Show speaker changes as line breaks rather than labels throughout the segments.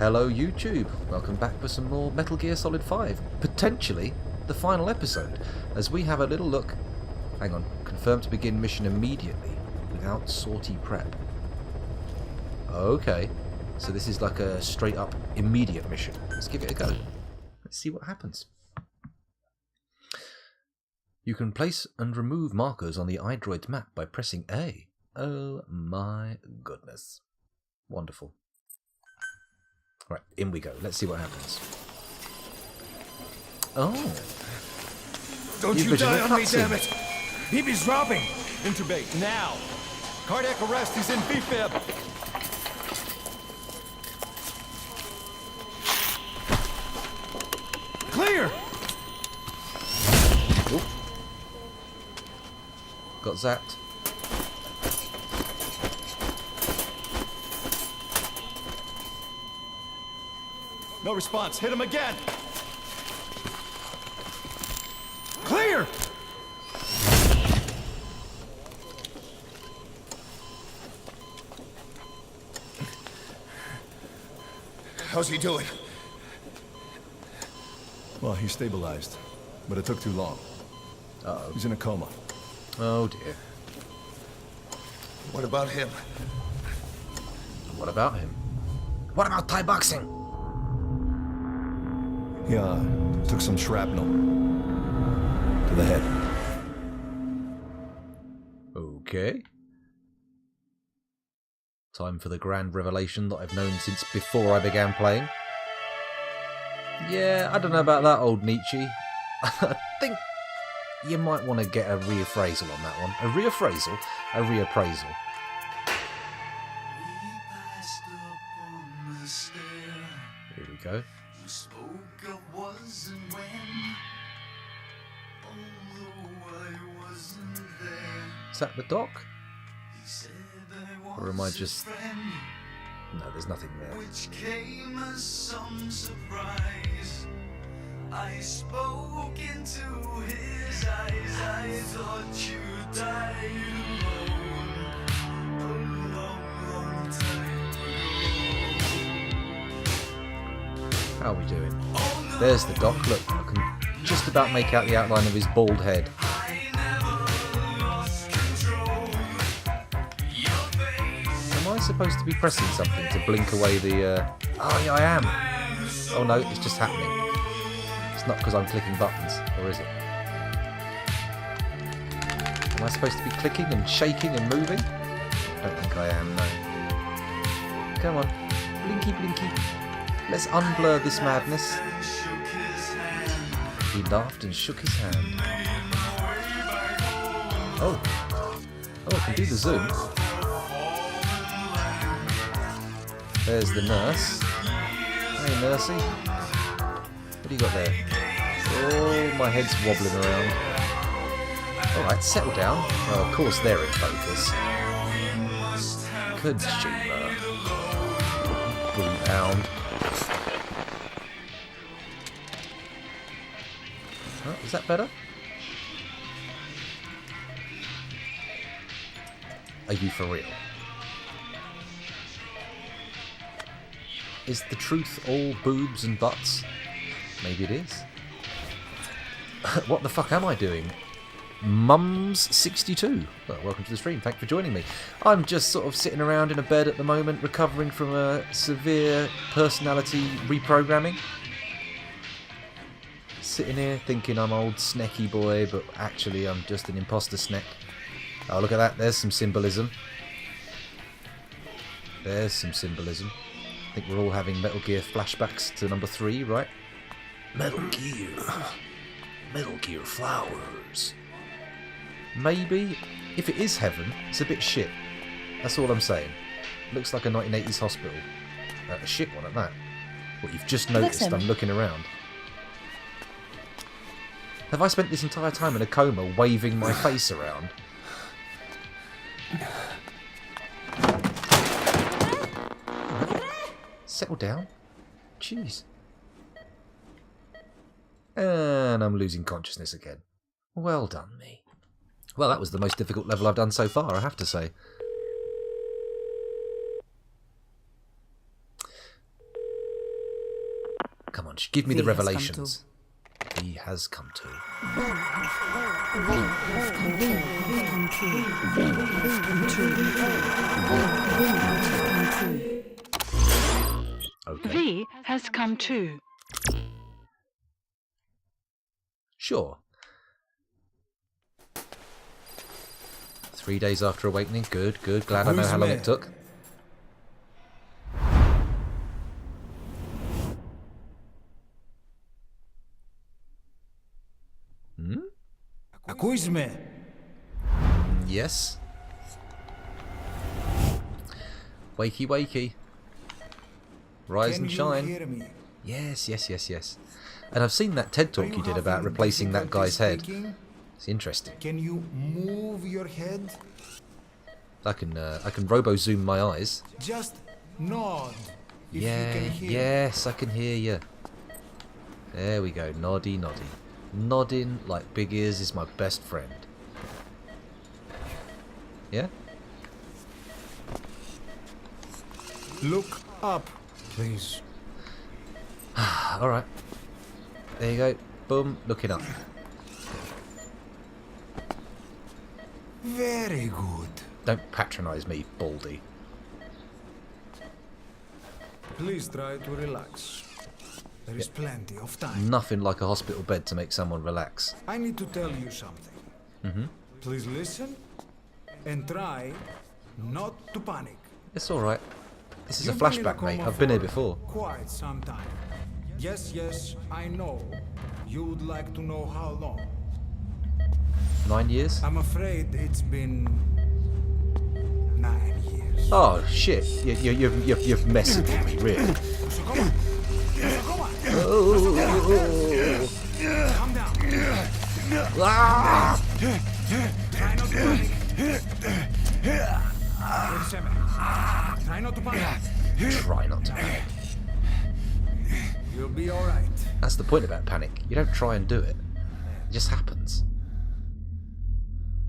Hello YouTube, welcome back for some more Metal Gear Solid 5, potentially the final episode, as we have a little look. Hang on, confirm to begin mission immediately, without sortie prep. Okay, so this is like a straight up immediate mission. Let's give it a go. Let's see what happens. You can place and remove markers on the iDroid's map by pressing A. Oh my goodness. Wonderful. Right, in we go. Let's see what happens. Oh.
Don't you die on me,
cutscene.
damn it! He's robbing!
Intubate, now! Cardiac arrest, he's in B-fib!
Clear!
Oop. Got zapped.
No response, hit him again!
Clear! How's he doing?
Well, he's stabilized, but it took too long.
Uh-oh.
He's in a coma.
Oh dear.
What about him?
What about him? What about Thai boxing?
He, took some shrapnel to the head.
Okay. Time for the grand revelation that I've known since before I began playing. Yeah, I don't know about that, old Nietzsche. I think you might want to get a reappraisal on that one. A reappraisal? A reappraisal. Here we go. Is that the dock? Or am I just... No, there's nothing there.
Which came as some surprise. I spoke into his eyes. I thought you died alone a long, long time ago.
How are we doing? There's the dock. Look, I can just about make out the outline of his bald head. Am I supposed to be pressing something to blink away the... Oh, yeah, I am. Oh, no, it's just happening. It's not because I'm clicking buttons, or is it? Am I supposed to be clicking and shaking and moving? I don't think I am, no. Come on. Blinky, blinky. Let's unblur this madness. He laughed and shook his hand. Oh. Oh, I can do the zoom. There's the nurse. Hey, nursey. What do you got there? Oh, my head's wobbling around. Alright, settle down. Oh, of course they're in focus. Kojima. Boot hound. Oh, is that better? Are you for real? Is the truth all boobs and butts? Maybe it is. What the fuck am I doing? Mums62. Well, welcome to the stream. Thanks for joining me. I'm just sort of sitting around in a bed at the moment, recovering from a severe personality reprogramming. Sitting here thinking I'm old snecky boy, but actually I'm just an imposter snack. Oh, look at that. There's some symbolism. There's some symbolism. I think we're all having Metal Gear flashbacks to number 3, right? Metal Gear. Metal Gear flowers. Maybe, if it is heaven, it's a bit shit. That's all I'm saying. Looks like a 1980s hospital. A shit one at that. What you've just noticed, I'm looking around. Have I spent this entire time in a coma waving my face around? Settle down. Jeez. And I'm losing consciousness again. Well done, me. Well, that was the most difficult level I've done so far, I have to say. on, just give me the
V has come
revelations. He has come to. Okay.
V has come too.
Sure. 3 days after awakening. Good, good. Glad I know how long it took.
Ακούεις με?
Yes. Wakey, wakey. Rise
Can
and
you
shine.
hear me?
Yes, yes, yes, yes. And I've seen that TED talk you did about replacing that guy's head. It's interesting.
Can you move your head?
I can robo zoom my eyes.
Just nod. If you
Yeah,
can hear.
yes, I can hear you. There we go, noddy, noddy. Nodding like Big Ears is my best friend. Yeah?
Look up, please.
Alright. There you go. Boom, looking up.
Very good.
Don't patronise me, Baldy.
Please try to relax. There is plenty of time.
Nothing like a hospital bed to make someone relax.
I need to tell you something. Please listen and try not to panic.
It's alright. This is a
You've been in
flashback, mate.
coma
I've been here
for
before.
Quite some time. Yes, yes, I know. You would like to know how long.
9 years?
I'm afraid it's been 9 years.
Oh, shit. You've messed with me, really.
So come on. So come on. Calm down.
Ah!
Try not to panic. Try not to panic.
Try not to panic.
You'll be alright.
That's the point about panic. You don't try and do it. It just happens.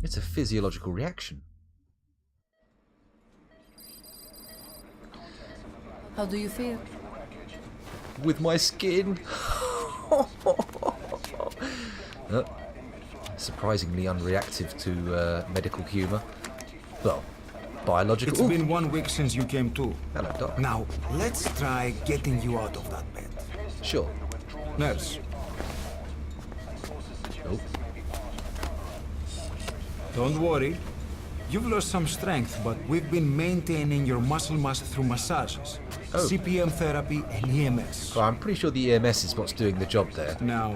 It's a physiological reaction.
How do you feel?
With my skin. Surprisingly unreactive to medical humour. Well, biological.
It's
Ooh,
been 1 week since you came to.
hello, Doc.
Now, let's try getting you out of that bed.
Sure.
Nurse,
Oh,
don't worry. You've lost some strength, but we've been maintaining your muscle mass through massages,
Oh.
CPM therapy, and EMS.
well, I'm pretty sure the EMS is what's doing the job there.
Now,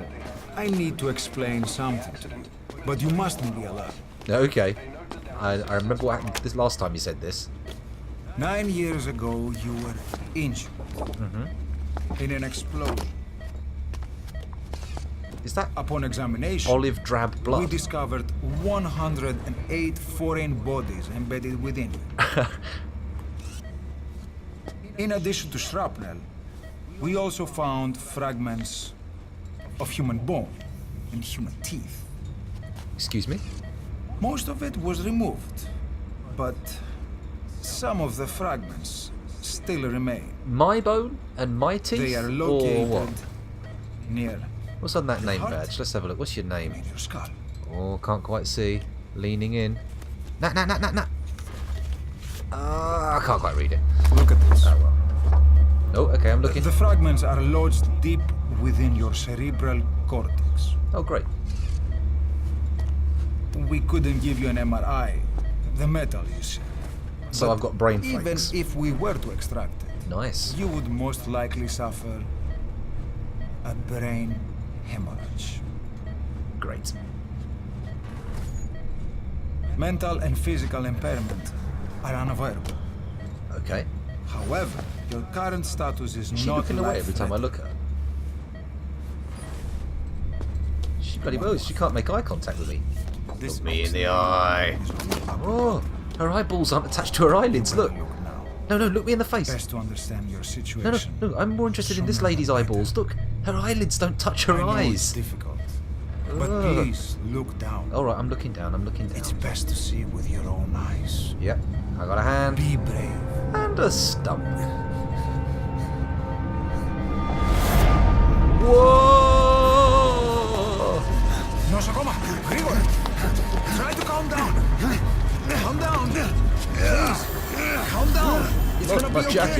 I need to explain something to you, but you mustn't be alarmed.
Okay. I remember what happened this last time you said this.
9 years ago, you were injured in an explosion.
Is that
Upon examination,
olive drab
we
blood?
discovered 108 foreign bodies embedded within you. In addition to shrapnel, we also found fragments of human bone and human teeth.
Excuse me?
Most of it was removed, but some of the fragments still remain.
My bone and my teeth?
They are
Or
located
what?
near
What's on that name
heart?
badge? Let's have a look. What's your name?
your skull.
Oh, can't quite see. Leaning in. Nah. I can't quite read it.
Look at this.
Oh, well. Oh, okay, I'm looking.
The fragments are lodged deep within your cerebral cortex.
Oh, great.
We couldn't give you an MRI. The metal, you see.
So
But
I've got brain
even
flakes.
if we were to extract it,
Nice.
you would most likely suffer a brain hemorrhage.
Great.
Mental and physical impairment are unavoidable.
Okay.
However, your current status is
Is she
not
looking away every time I look at her? She bloody well, she can't make eye contact with me.
This
Look me in the eye. Oh, her eyeballs aren't attached to her eyelids, look. No, look me in the face.
Best to understand your
No,
situation.
no, I'm more interested in this lady's eyeballs. Look, her eyelids don't touch her
I know it's
eyes.
difficult, but
Ugh.
please look down.
Alright, I'm looking down,
It's best to see with your own eyes.
Yep, I got a hand
Be brave.
and a stump.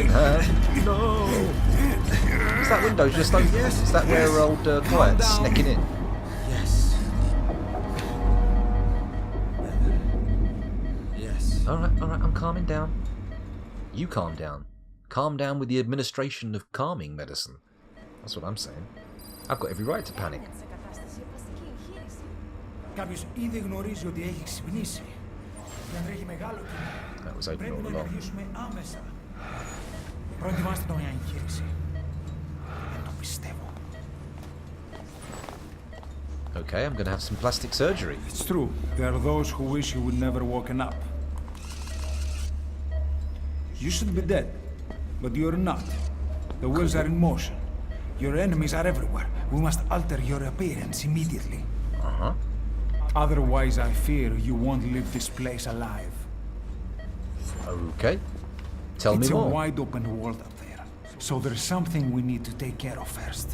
helping hand. No. Is that window just open?
Yes.
Is that where old Quiet's
down.
snacking in?
Yes. Yes.
Alright, I'm calming down. You calm down. Calm down with the administration of calming medicine. That's what I'm saying. I've got every right to panic.
Κάποιος ήδη γνωρίζει ότι έχει ξυπνήσει. Δεν τρέχει μεγάλο κίνημα.
That was open
Πρέπει
all
να
along.
ενεργήσουμε άμεσα. Προετοιμάστε τον για εγχείρηση. Δεν το πιστεύω.
Okay, I'm gonna have some plastic surgery.
It's true. There are those who wish you would never woken up. You should be dead, but you're not. The wheels are in motion. Your enemies are everywhere. We must alter your appearance immediately.
Uh-huh.
Otherwise, I fear you won't leave this place alive.
Okay. Tell me
It's a
more.
wide open world up there, so there's something we need to take care of first.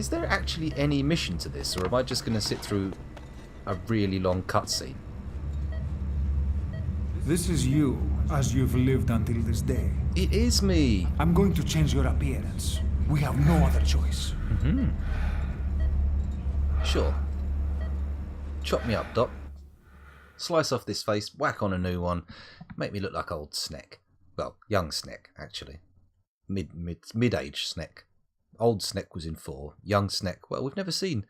Is there actually any mission to this, or am I just gonna sit through a really long cutscene?
This is you, as you've lived until this day.
It is me.
I'm going to change your appearance. We have no other choice.
Sure. Chop me up, Doc. Slice off this face, whack on a new one, make me look like old Sneck. Well, young Sneck, actually. Mid-age Sneck. Old Sneck was in 4. Young Sneck, well, we've never seen...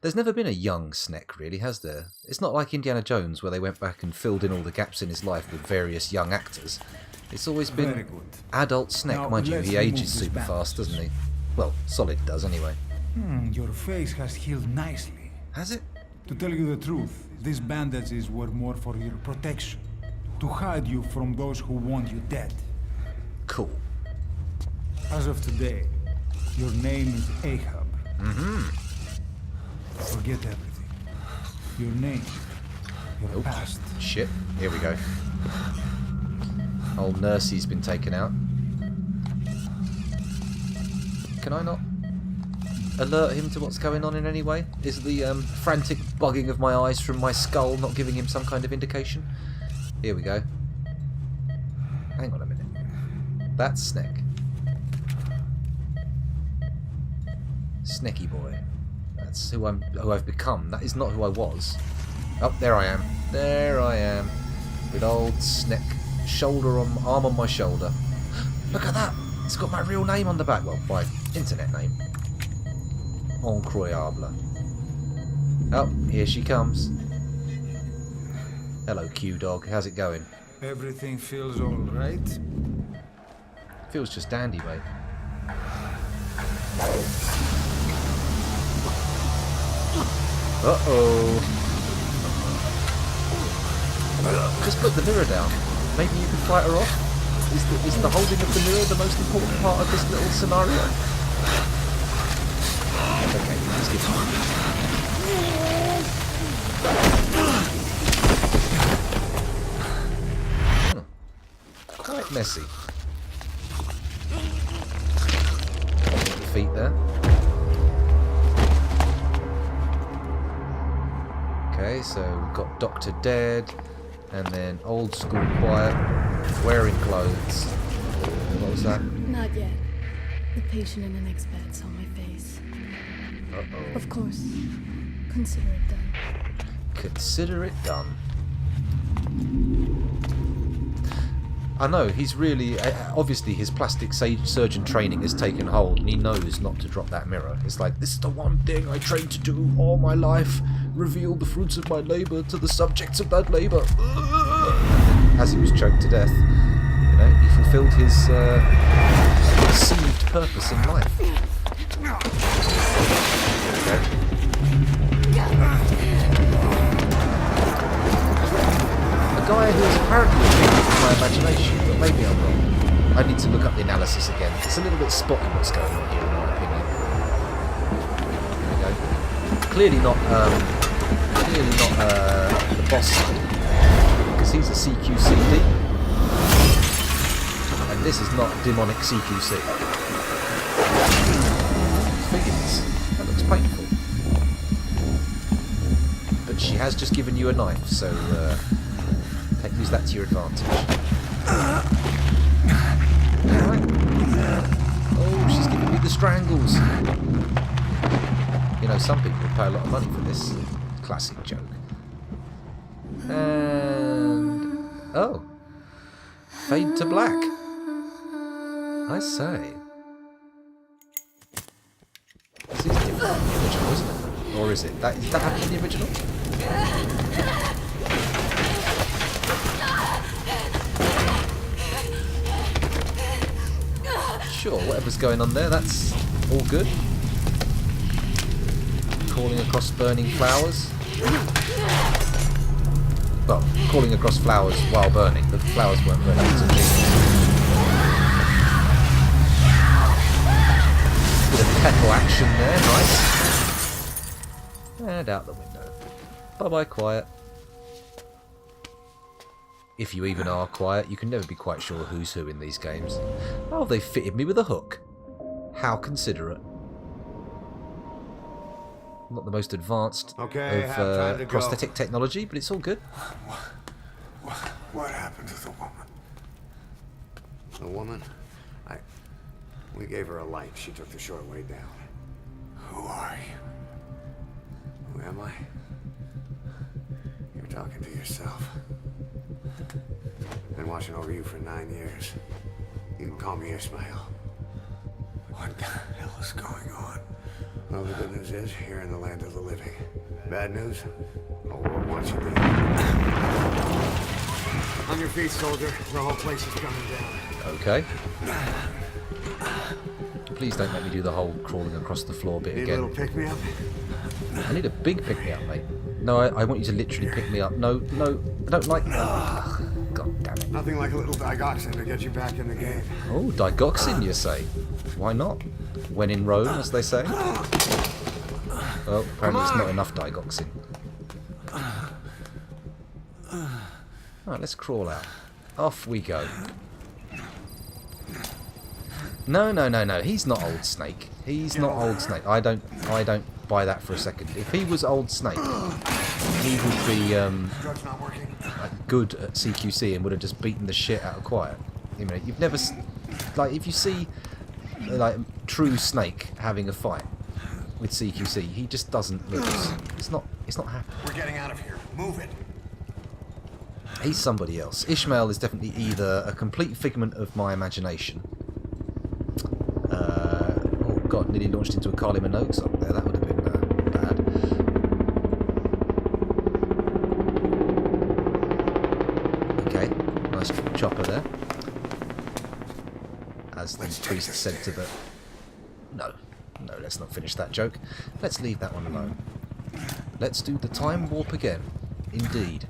There's never been a young Sneck, really, has there? It's not like Indiana Jones, where they went back and filled in all the gaps in his life with various young actors. It's always been
Very good.
adult Sneck,
Now,
mind you.
let's
He
remove
ages
these
super fast,
bandages.
doesn't he? Well, Solid does, anyway.
Your face has healed nicely.
Has it?
To tell you the truth, these bandages were more for your protection. To hide you from those who want you dead.
Cool.
As of today, your name is Ahab. Forget everything. Your name, your
Oops.
past.
Shit. Here we go. Old Nursey's been taken out. Can I not alert him to what's going on in any way? Is the frantic bugging of my eyes from my skull not giving him some kind of indication? Here we go. Hang on a minute. That's Sneck. Snecky boy. That's who I've become. That is not who I was. Oh, there I am. There I am. With old Sneck. Arm on my shoulder. Look at that! It's got my real name on the back. Well, my internet name. Incroyable. Oh, here she comes. Hello, Q-Dog. How's it going?
Everything feels all right.
Feels just dandy, mate. Uh-oh. Just put the mirror down. Maybe you can fight her off? Is the holding of the mirror the most important part of this little scenario? Okay, let's get on. Quite messy. Feet there. Okay, so we've got Doctor dead, and then old school Quiet, wearing clothes. What was that?
Not yet. The patient in the next bed saw my face.
Uh-oh.
Of course. Consider it done.
Consider it done. I know, he's really... obviously his plastic surgeon training has taken hold, and he knows not to drop that mirror. It's like, this is the one thing I trained to do all my life. Reveal the fruits of my labour to the subjects of that labour. As he was choked to death, you know, he fulfilled his perceived purpose in life. Okay. A guy who is apparently addicted to my imagination, but maybe I'm wrong. I need to look up the analysis again. It's a little bit spotty what's going on here, in my opinion. There we go. Clearly not the boss side, because he's a CQCD, and this is not demonic CQC. Figures. That looks painful. But she has just given you a knife, so use that to your advantage. strangles. You know, some people would pay a lot of money for this. Classic joke. And... oh. Fade to black. I say. This is different from the original, isn't it? Or is it? Is that happening in the original? Sure, whatever's going on there, that's all good. Crawling across burning flowers. Well, crawling across flowers while burning. The flowers weren't burning. It was a bit of kettle action there, nice. And out the window. Bye-bye, quiet. If you even are quiet, you can never be quite sure who's who in these games. Oh, they fitted me with a hook. How considerate. Not the most advanced of prosthetic technology, but it's all good.
What happened to the woman?
The woman? We gave her a light. She took the short way down.
Who are you?
Who am I? You're talking to yourself. Been watching over you for 9 years. You can call me Ishmael.
What the hell is going on?
Well, the good news is, you're in the land of the living. Bad news? Old world wants you dead. On your feet, soldier. The whole place is coming down.
Okay. Please don't make me do the whole crawling across the floor bit
Need
again.
a little pick-me-up?
I need a big pick-me-up, mate. No, I want you to literally pick me up. No, I don't like... ugh, God damn it.
Nothing like a little digoxin to get you back in the game.
Oh, digoxin, you say? Why not? When in Rome, as they say. Well, apparently it's not enough digoxin. Alright, let's crawl out. Off we go. No. He's not Old Snake. He's not Old Snake. I don't buy that for a second. If he was Old Snake, he would be
Drug's not working.
good at CQC and would have just beaten the shit out of Quiet. You know, you've never like if you see like true Snake having a fight with CQC, he just doesn't lose. It's not happening.
We're getting out of here. Move it.
He's somebody else. Ishmael is definitely either a complete figment of my imagination. Oh god, nearly launched into a Carly Minogue's up there. That would have been bad. Okay, nice chopper there. As the priest said to the... No, let's not finish that joke. Let's leave that one alone. Let's do the time warp again. Indeed.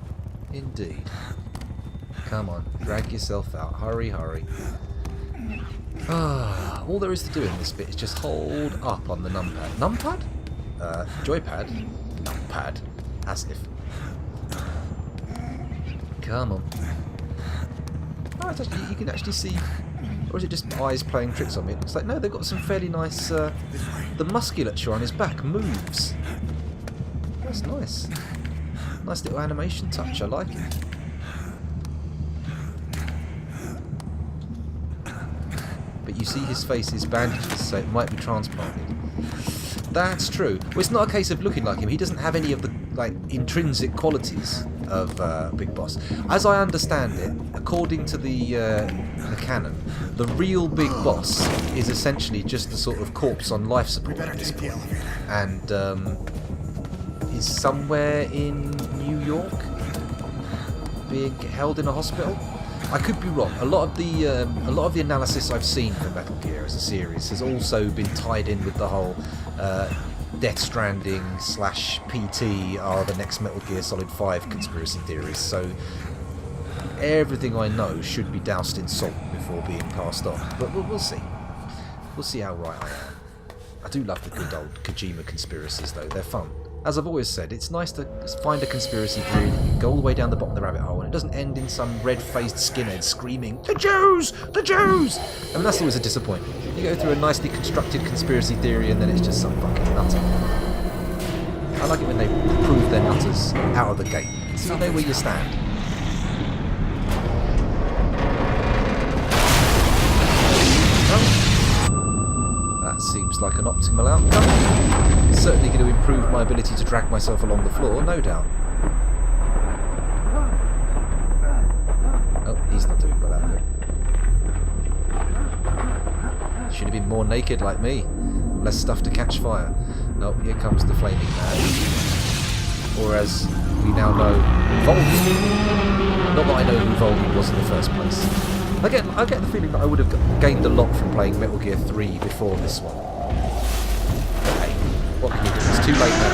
Come on, drag yourself out. Hurry. All there is to do in this bit is just hold up on the numpad. Numpad? Joypad? Numpad. As if. Come on. Oh, it's actually, you can actually see... Or is it just eyes playing tricks on me? It's like, no, they've got some fairly nice... the musculature on his back moves. That's nice. Nice little animation touch, I like it. But you see his face is bandaged, so it might be transplanted. That's true. Well, it's not a case of looking like him. He doesn't have any of the like intrinsic qualities of Big Boss. As I understand it, according to the canon, the real Big Boss is essentially just a sort of corpse on life support at this point. And is somewhere in New York, being held in a hospital. I could be wrong. A lot of the analysis I've seen for Metal Gear as a series has also been tied in with the whole Death Stranding / PT are the next Metal Gear Solid 5 conspiracy theories. So everything I know should be doused in salt before being passed on. But we'll see. We'll see how right I am. I do love the good old Kojima conspiracies, though. They're fun. As I've always said, it's nice to find a conspiracy theory that you can go all the way down the bottom of the rabbit hole and it doesn't end in some red-faced skinhead screaming, "The Jews! The Jews!" I mean, that's always a disappointment. You go through a nicely constructed conspiracy theory and then it's just some fucking nutter. I like it when they prove their nutters out of the gate. So you know where you stand. That seems Seems like an optimal outcome. It's certainly going to improve my ability to drag myself along the floor, no doubt. Oh, he's not doing well out of it. Should have been more naked like me. Less stuff to catch fire. Oh, here comes the flaming man. Or as we now know, Voldy. Not that I know who Voldy was in the first place. I get the feeling that I would have gained a lot from playing Metal Gear 3 before this one. Hey, what can you do? It's too late now.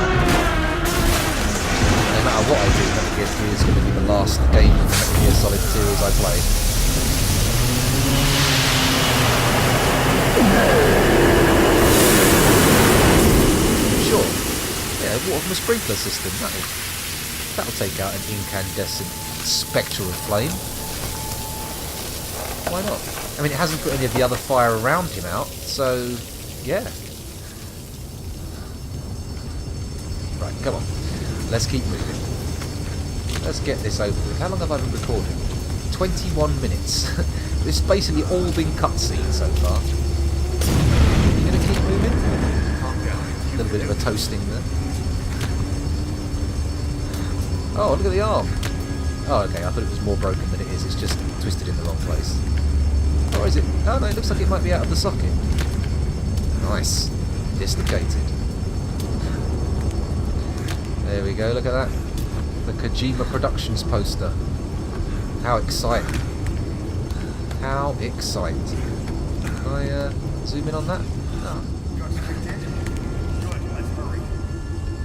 No matter what I do, Metal Gear 3 is going to be the last game of the Metal Gear Solid series I play. Sure. Yeah, what from a sprinkler system? That'll take out an incandescent spectre of flame. Why not? I mean, it hasn't put any of the other fire around him out, so yeah. Right, come on. Let's keep moving. Let's get this over with. How long have I been recording? 21 minutes. It's basically all been cutscene so far. You gonna keep moving? A little bit of a toasting there. Oh, look at the arm. Oh, okay, I thought it was more broken than it is. It's just twisted in the wrong place. Or is it? Oh, no, it looks like it might be out of the socket. Nice. Dislocated. There we go, look at that. The Kojima Productions poster. How exciting. How exciting. Can I zoom in on that? No.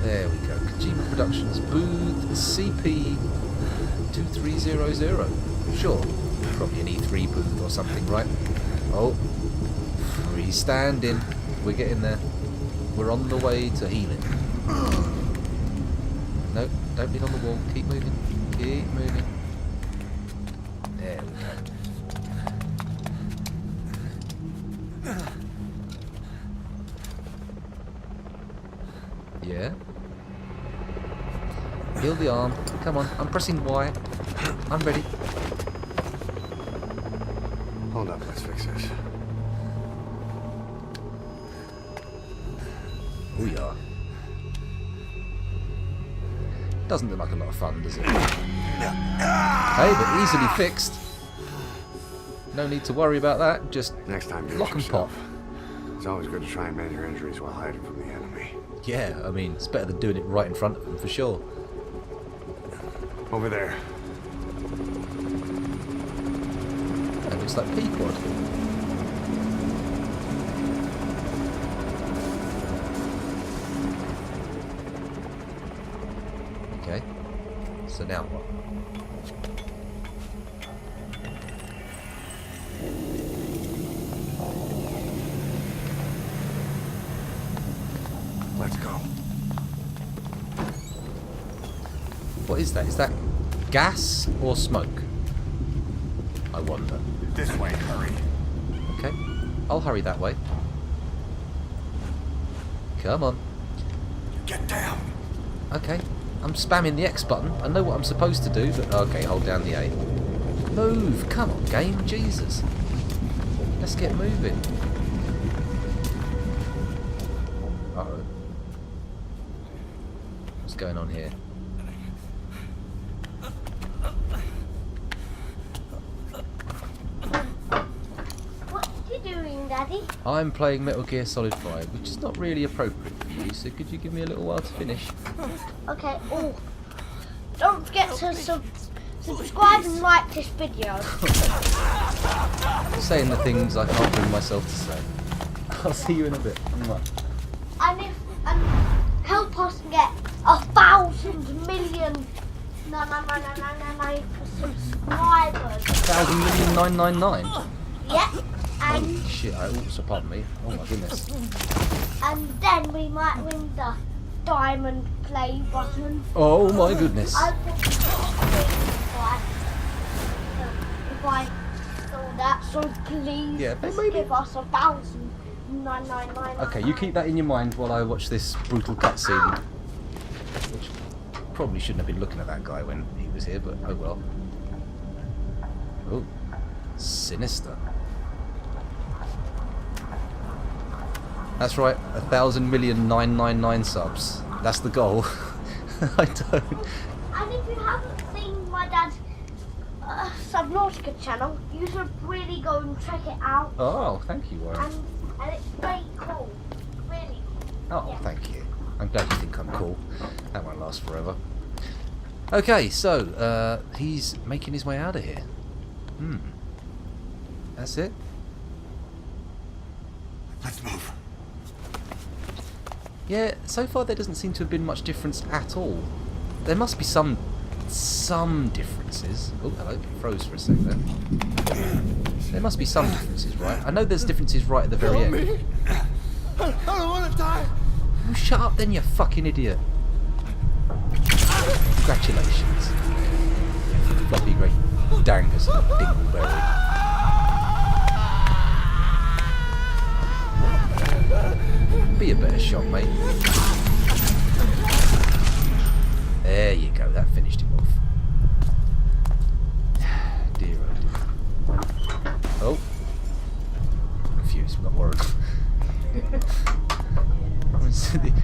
There we go. Kojima Productions booth CP2300. Sure. Probably an E3 booth or something, right? Oh. Freestanding. We're getting there. We're on the way to healing. No, don't lean on the wall. Keep moving. Keep moving. There we go. Yeah? Heal the arm. Come on, I'm pressing Y. I'm ready.
Hold up, let's fix this.
We are. Doesn't look like a lot of fun, does it? Hey, but easily fixed. No need to worry about that. Just
Next time, do it
lock and pop.
yourself. It's always good to try and mend your injuries while hiding from the enemy.
Yeah, I mean, it's better than doing it right in front of them, for sure.
Over there.
That looks like Pequod. Okay. So now what?
Let's go.
What is that? Is that gas or smoke? I wonder.
This way, hurry.
Okay, I'll hurry that way. Come on.
Get down.
Okay, I'm spamming the X button. I know what I'm supposed to do, but okay, hold down the A. Move! Come on, game. Jesus. Let's get moving. Uh-oh. What's going on here?
What are you doing, Daddy?
I'm playing Metal Gear Solid 5, which is not really appropriate for you, so could you give me a little while to finish?
Okay, oh. Don't forget to subscribe and like this video.
Saying the things I can't bring myself to say. I'll see you in a bit. Mwah.
And help us get 1,000 million subscribers.
1,000,999.
Yeah.
Holy
And
shit, so pardon me. Oh my goodness.
then we might win the diamond play button.
Oh my goodness.
I think if I do that, so please
Yeah,
just
maybe.
give us 1,999.
Okay, you keep that in your mind while I watch this brutal cutscene. Which probably shouldn't have been looking at that guy when he was here, but oh well. Oh, sinister. That's right, 1,000,999 subs. That's the goal. I don't.
And if you haven't seen my dad's Subnautica channel, you should really go and check it out.
Oh, thank you, Warren.
And it's very cool. Really cool.
Oh,
Yeah.
thank you. I'm glad you think I'm cool. That won't last forever. Okay, so he's making his way out of here. That's it.
Let's move.
Yeah, so far there doesn't seem to have been much difference at all. There must be some differences. Oh, hello, froze for a sec there. There must be some differences, right? I know there's differences right at the very end.
I don't want to die.
Oh, shut up then, you fucking idiot. Congratulations. Floppy great dangers and a dingleberry. Be a better shot, mate. There you go, that finished him off. Dear oh dear. Oh. Confused, not worried.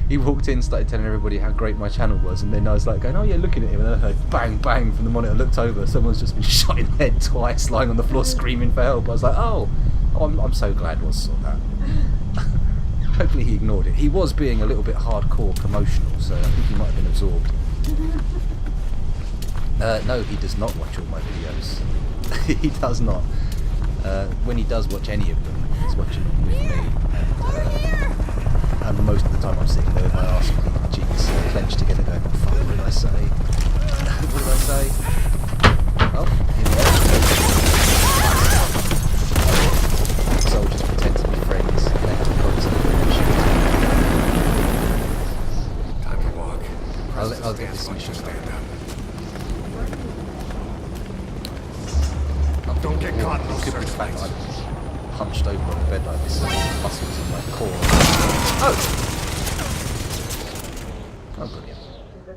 He walked in, started telling everybody how great my channel was, and then I was like going, oh yeah, looking at him, and then I heard bang, bang from the monitor. I looked over, someone's just been shot in the head twice, lying on the floor screaming for help. I was like, oh I'm so glad I saw that. Hopefully he ignored it. He was being a little bit hardcore promotional, so I think he might have been absorbed. No, he does not watch all my videos. He does not. When he does watch any of them, he's watching them with me. And most of the time I'm sitting there with my arse cheeks clenched together going, fuck, what did I say? What did I say? Oh, here we go. Soldiers pretend to be friends.
Time to walk.
I'll get this mission done.
Don't get caught in those
Could be the fact
searchlights.
that I'm hunched over on the bed like this, and all the muscles in my core. Oh! Oh,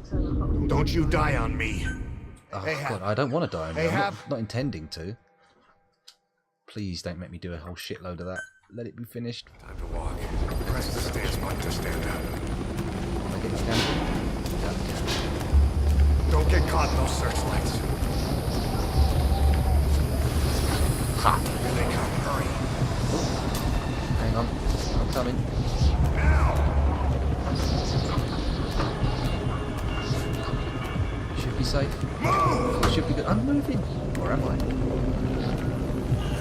brilliant.
Don't you die on me.
Oh,
Hey,
God, I don't want to die on you.
Hey,
I'm
Hap.
not intending to. Please don't make me do a whole shitload of that. Let it be finished.
Time to walk. Press the stance button to stand up.
Can I get this down? Yeah, okay.
Don't get caught in those searchlights.
Ha!
Here they come. Hurry.
Hang on. I'm coming. Should be safe. Should be good. I'm moving. Or am I?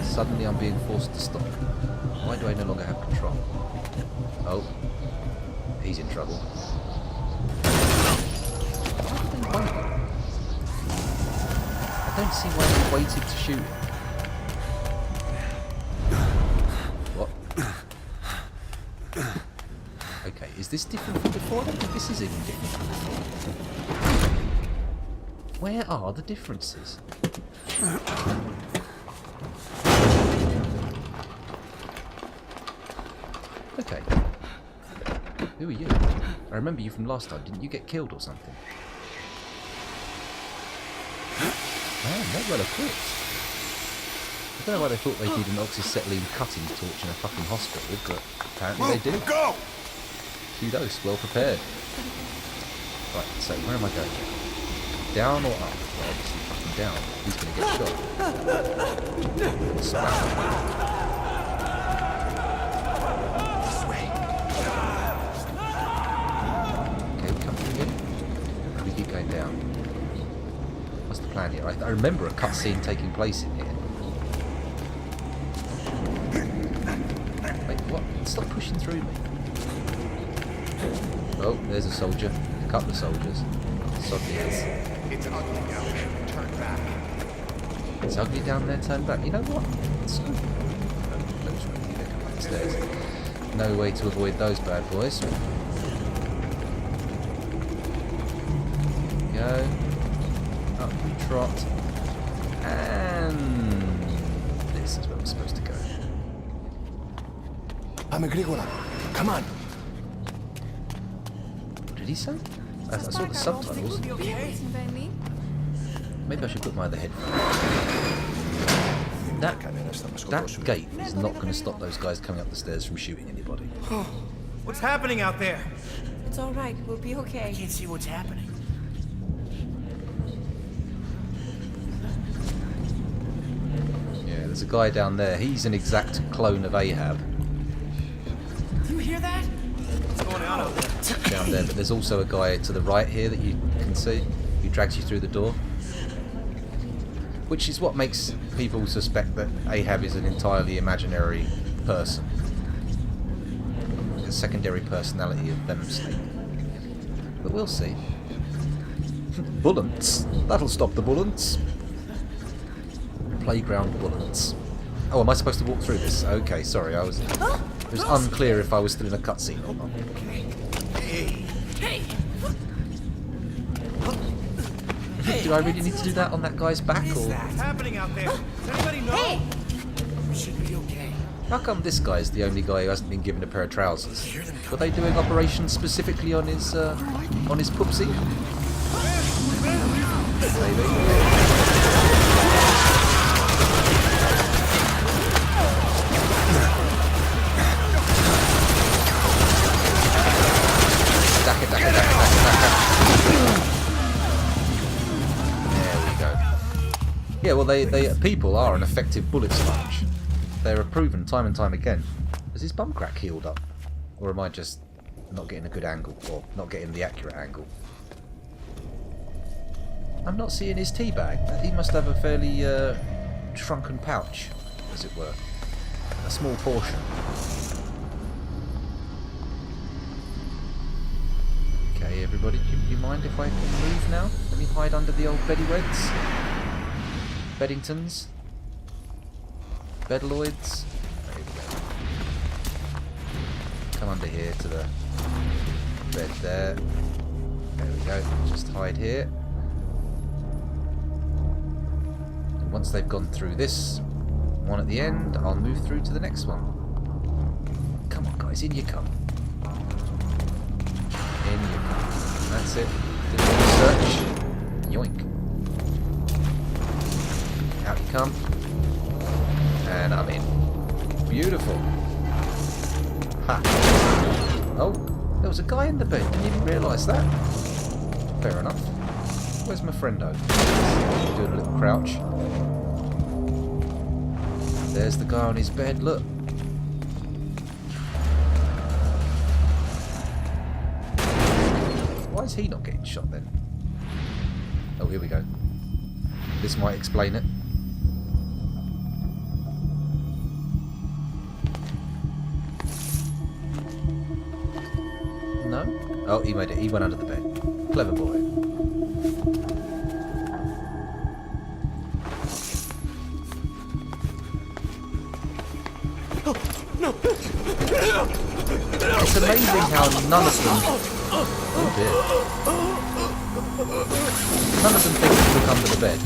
Suddenly I'm being forced to stop. Why do I no longer have control? Oh. He's in trouble. I don't see why he waited to shoot him. What? Okay, is this different from before? I don't think this is even different from before. Where are the differences? Okay. Who are you? I remember you from last time. Didn't you get killed or something? Man, they're well equipped. I don't know why they thought they did an oxyacetylene cutting torch in a fucking hospital, but apparently they do.
Go!
Kudos, well prepared. Right, so where am I going? Down or up? Well, obviously fucking down. He's gonna get shot. Smack. This way. Okay, we come through here. And we keep going down. What's the plan here? I remember a cutscene taking place in here. Wait, what? Stop pushing through me. Oh, there's a soldier. A couple of soldiers. Sodly is.
It's ugly down there. Turn back.
It's ugly down there, turn back. You know what? It's good. Those right here, come up the stairs. No way to avoid those bad boys. Go. Up we trot. And this is where we're supposed to go.
I'm Agricola. Come on.
What did he say? I saw the subtitles. Maybe I should put my other headphones. That gate is not going to stop those guys coming up the stairs from shooting anybody.
What's happening out there?
It's all right. We'll be okay.
I can't see what's happening.
Yeah, there's a guy down there. He's an exact clone of Ahab.
Do you hear that? What's going on out there?
Down there, but there's also a guy to the right here that you can see who drags you through the door, which is what makes people suspect that Ahab is an entirely imaginary person, a secondary personality of them state. But we'll see. Bullets, that'll stop the bullets. Playground bullets. Oh, am I supposed to walk through this? Okay, sorry, it was unclear if I was still in a cutscene or not. Do I really need to do that on that guy's back, or
What's happening out there? Does anybody know? We should be okay.
how come this guy is the only guy who hasn't been given a pair of trousers? Were they doing operations specifically on his poopsie? Maybe. Yeah, well, they people are an effective bullet sponge. They're proven time and time again. Has his bum crack healed up? Or am I just not getting a good angle? Or not getting the accurate angle? I'm not seeing his tea bag. He must have a fairly shrunken pouch, as it were. A small portion. Okay, everybody, do you mind if I move now? Let me hide under the old beddy-reds. Beddingtons. Bedloids. There we go. Come under here to the bed there. There we go. Just hide here. And once they've gone through this one at the end, I'll move through to the next one. Come on, guys, in you come. In you come. That's it. Did a little search. Yoink. Out you come. And I'm in. Beautiful. Ha. Oh, there was a guy in the bed. Didn't even realise that. Fair enough. Where's my friendo? Doing a little crouch. There's the guy on his bed, look. Why is he not getting shot then? Oh, here we go. This might explain it. No? Oh, he made it. He went under the bed. Clever boy. It's amazing how none of them... Oh dear. None of them think to look under the bed.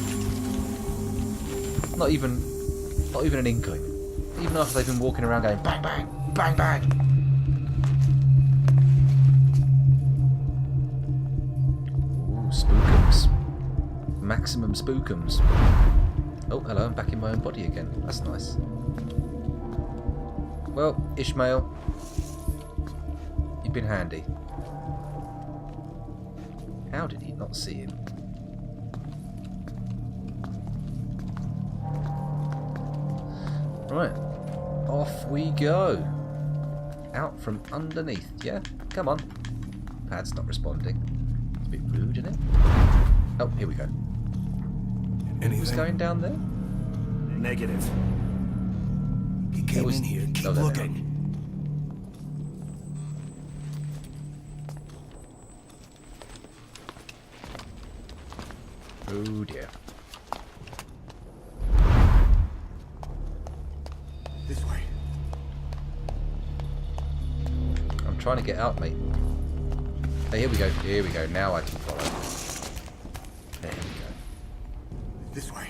Not even an inkling. Even after they've been walking around going bang bang, bang bang. Ooh, spookums. Maximum spookums. Oh, hello, I'm back in my own body again. That's nice. Well, Ishmael, you've been handy. How did he not see him? Right, off we go. Out from underneath, yeah? Come on. Pad's not responding. It's a bit rude, isn't it? Oh, here we go. Who's going down there?
Negative.
He came in here. Keep looking.
Oh dear.
This way.
I'm trying to get out, mate. Hey, here we go. Here we go. Now I can follow. There we go.
This way.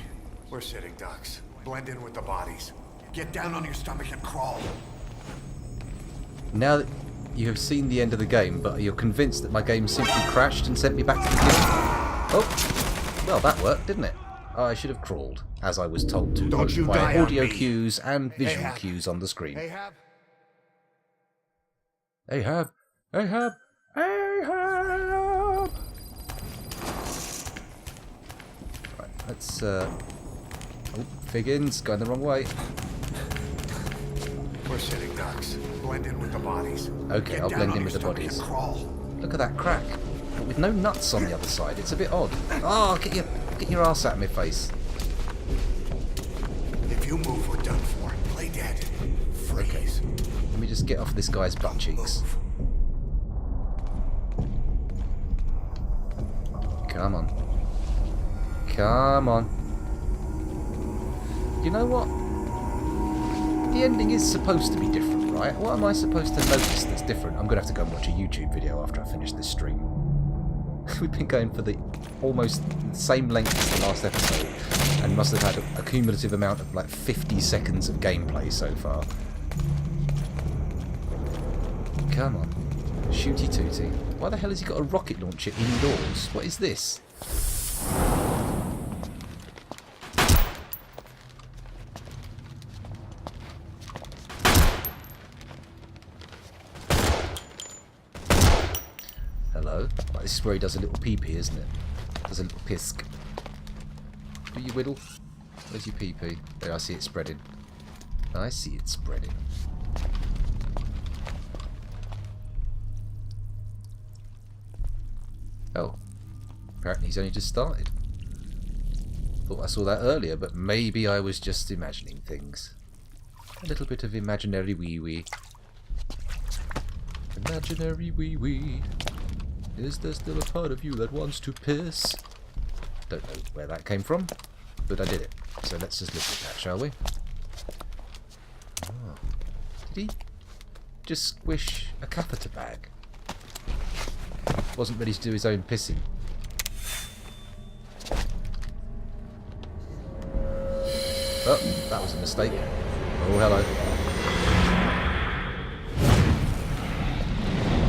We're sitting ducks. Blend in with the bodies. Get down on your stomach and crawl.
Now that you have seen the end of the game, but you're convinced that my game simply crashed and sent me back to the beginning. Oh, well, that worked, didn't it? Oh, I should have crawled. as I was told to,
Don't
both
you
by
die on
audio
me.
cues and visual
Ahab.
cues on the screen.
Ahab?
Ahab! Ahab! Ahab! Right, let's, Oh, Figgins, going the wrong way.
We're sitting ducks. Blend in with the bodies.
Okay,
Get
I'll
down
blend
on
in
your
with the
stomach
bodies.
and Crawl.
Look at that crack. But with no nuts on the other side. It's a bit odd. Oh, get your ass out of my face.
If you move, we're done for. Play dead. Freeze.
Let me just get off this guy's butt cheeks. Come on. Come on. You know what? The ending is supposed to be different, right? What am I supposed to notice that's different? I'm going to have to go and watch a YouTube video after I finish this stream. We've been going for the almost same length as the last episode and must have had a cumulative amount of like 50 seconds of gameplay so far. Come on. Shooty tooty. Why the hell has he got a rocket launcher indoors? What is this? Hello? Right, this is where he does a little pee-pee, isn't it? Does a little pisk. Do you whittle? Where's your pee-pee? There, I see it spreading. I see it spreading. Oh. Apparently he's only just started. Thought I saw that earlier, but maybe I was just imagining things. A little bit of imaginary wee-wee. Imaginary wee-wee. Is there still a part of you that wants to piss? Don't know where that came from, but I did it. So let's just look at that, shall we? Oh. Did he just squish a catheter bag? Wasn't ready to do his own pissing. Oh, that was a mistake. Oh, hello.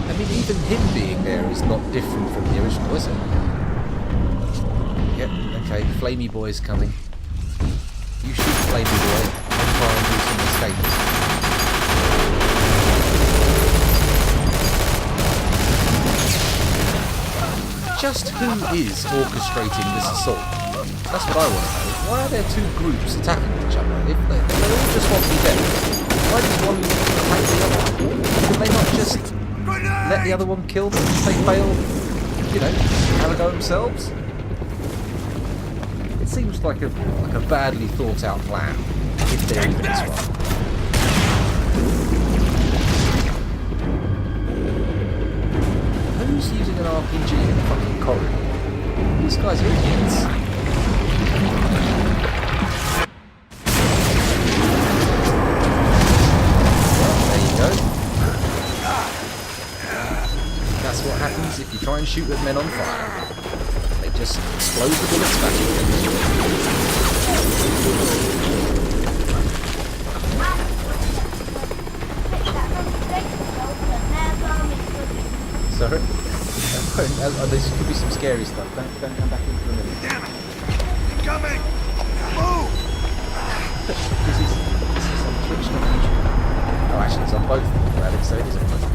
I mean, even him being there is not different from the original, is it? Yep, okay, Flamey Boy's coming. You shoot Flamey Boy and try and do some escape. Just who is orchestrating this assault? That's what I want to know. Why are there two groups attacking each other? If they all just want to be dead, why does one attack the other? Can they not just let the other one kill them if they fail, you know, have a go themselves? It seems like a badly thought out plan, if there even is one. Who's using an RPG in a fucking corridor? These guys are idiots. Well, there you go. That's what happens if you try and shoot at men on fire. They just explode the bullets back at Sorry? There could be some scary stuff. Don't come back in for a minute.
Damn it! Coming! Move!
This is on Twitch, not YouTube. Oh, actually, it's on both. Alex, so it is on both.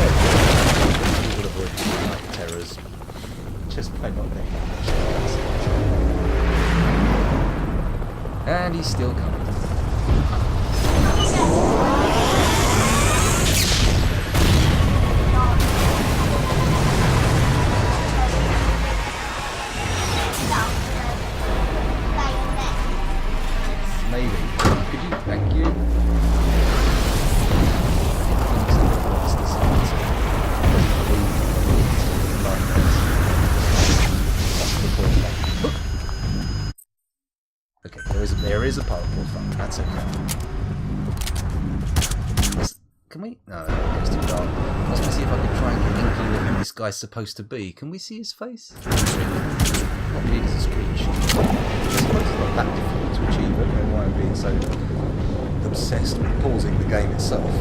We would avoid night terrors. Just by not letting them show. And he's still coming. Maybe. Could you? Thank you. Okay, there is a powerful thumb. That's okay. Can we? No, it's too dark. I was going to see if I could try and get an inkling of who this guy's supposed to be. Can we see his face? Not really as a screech. I suppose it's not that difficult to achieve. I don't know why I'm being so obsessed with pausing the game itself.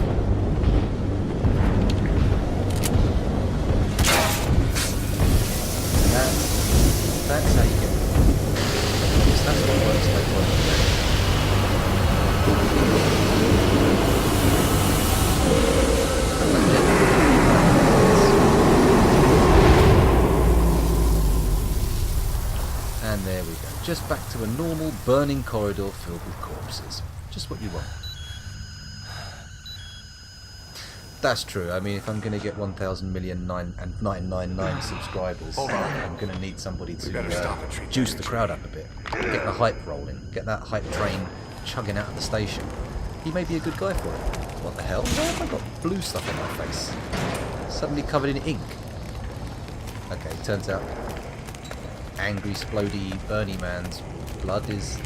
That's what works like one. And there we go. Just back to a normal burning corridor filled with corpses. Just what you want. That's true. I mean, if I'm going to get 1,000,000,999 subscribers, I'm going to need somebody to juice the crowd up a bit. Get the hype rolling. Get that hype train chugging out of the station. He may be a good guy for it. What the hell? Why have I got blue stuff on my face? Suddenly covered in ink. Okay, turns out angry, splody Bernie Man's blood is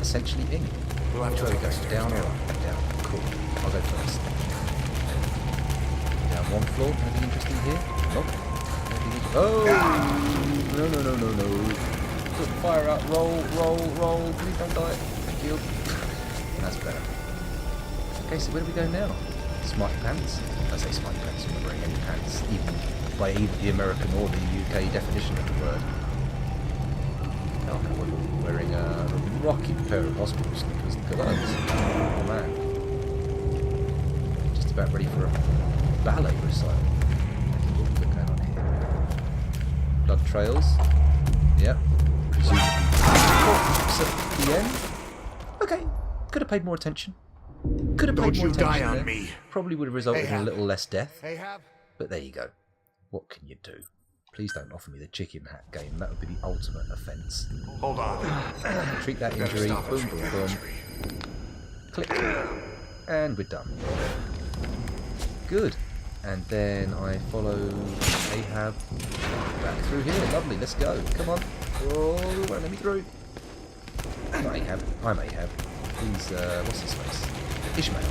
essentially ink.
We'll have to
Where we
take
go?
the stairs
Down or
down.
up? Down. Cool. I'll go first. Down one floor. Anything interesting here? Nope. Oh! No, no, no, no, no. Put the fire out. Roll, roll, roll. Please don't die. Thank you. That's better. Okay, so where do we go now? Smart pants? I say smart pants. I'm not wearing any pants, even by either the American or the UK definition of the word. Oh, we're wearing a rocky pair of hospital slippers and gloves. Oh man. Just about ready for a ballet recital. What have we got going on here? Blood trails. Yep. Presumably. Corpse at the end. Okay. Could have paid more attention. Could have paid more attention there. Probably would have resulted in a little less death. But there you go. What can you do? Please don't offer me the chicken hat game. That would be the ultimate offence.
Hold on.
Treat that injury. Boom, boom, boom. Click. And we're done. Good. And then I follow Ahab back through here. Lovely. Let's go. Come on. Oh, won't let me through. Not Ahab. I'm Ahab. He's, what's his face? Ishmael. I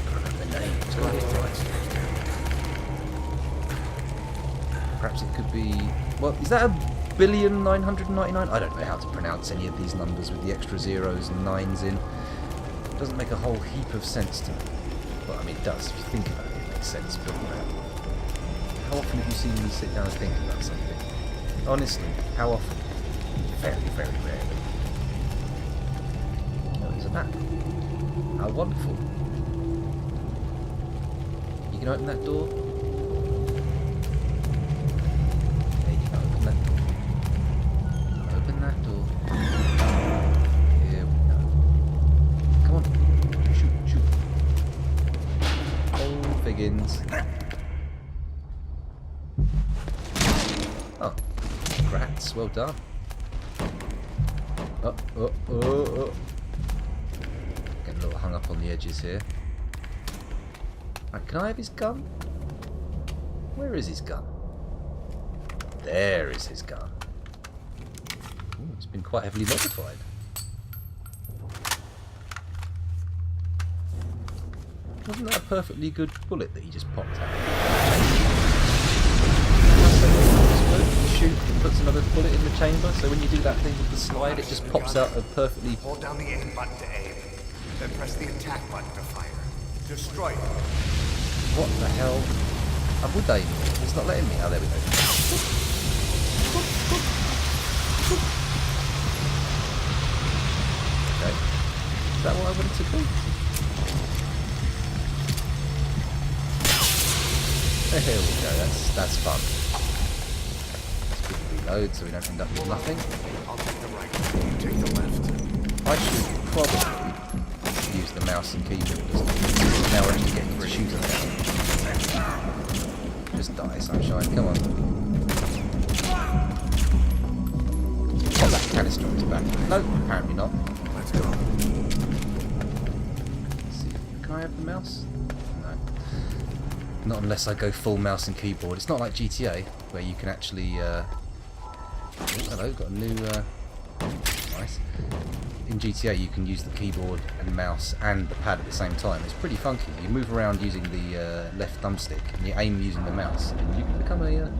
can't remember the name. It's got it right. Perhaps it could be... Well, is that 1,999,000,000? I don't know how to pronounce any of these numbers with the extra zeros and nines in. It doesn't make a whole heap of sense to me. Well, I mean, it does. If you think about it, it makes sense. But how often have you seen me sit down and think about something? Honestly, how often? Very, very rarely. Oh, there's a map. How wonderful. You can open that door. There you go, open that door. Open that door. Here we go. Come on. Shoot, shoot. Oh, Figgins. Oh, congrats, well done. Oh, oh, oh, oh. Getting a little hung up on the edges here. Right, can I have his gun? Where is his gun? There is his gun. Ooh, it's been quite heavily modified. Wasn't that a perfectly good bullet that he just popped out? Shoot, it puts another bullet in the chamber, so when you do that thing with the slide, it just pops out a perfectly...
Hold down the aim button to aim. Then press the attack button to fire. Destroy it.
What the hell? I would aim. It's not letting me. Oh, there we go. Okay. Is that what I wanted to do? There we go. That's fun. Let's quickly reload so we don't end up with nothing.
I'll take the right. You take the left.
I should probably use the mouse and keyboard as now we're actually getting to shoot them down. Just die, sunshine, come on. Oh, that canister on his back. No, apparently not.
Let's go.
Let's see, can I have the mouse? No. Not unless I go full mouse and keyboard. It's not like GTA, where you can actually, oh, hello, got a new, nice. In GTA you can use the keyboard and mouse and the pad at the same time. It's pretty funky. You move around using the left thumbstick and you aim using the mouse and you can become a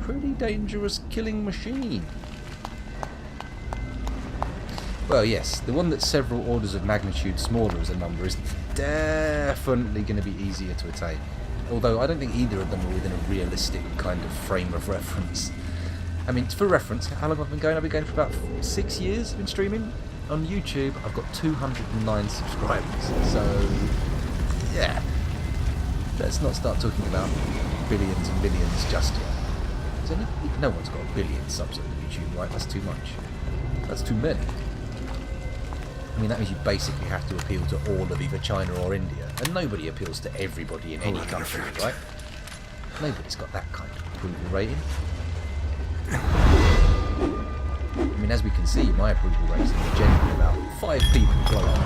pretty dangerous killing machine. Well, yes, the one that's several orders of magnitude smaller as a number is definitely going to be easier to attain. Although I don't think either of them are within a realistic kind of frame of reference. I mean, for reference, how long have I been going? I've been going for about 6 years. I've been streaming on YouTube. I've got 209 subscribers. So, yeah. Let's not start talking about billions and billions just yet. No one's got a billion subs on YouTube, right? That's too much. That's too many. I mean, that means you basically have to appeal to all of either China or India. And nobody appeals to everybody in any country, right? Nobody's got that kind of approval rating. I mean, as we can see, my approval rating is generally about 5 people globally.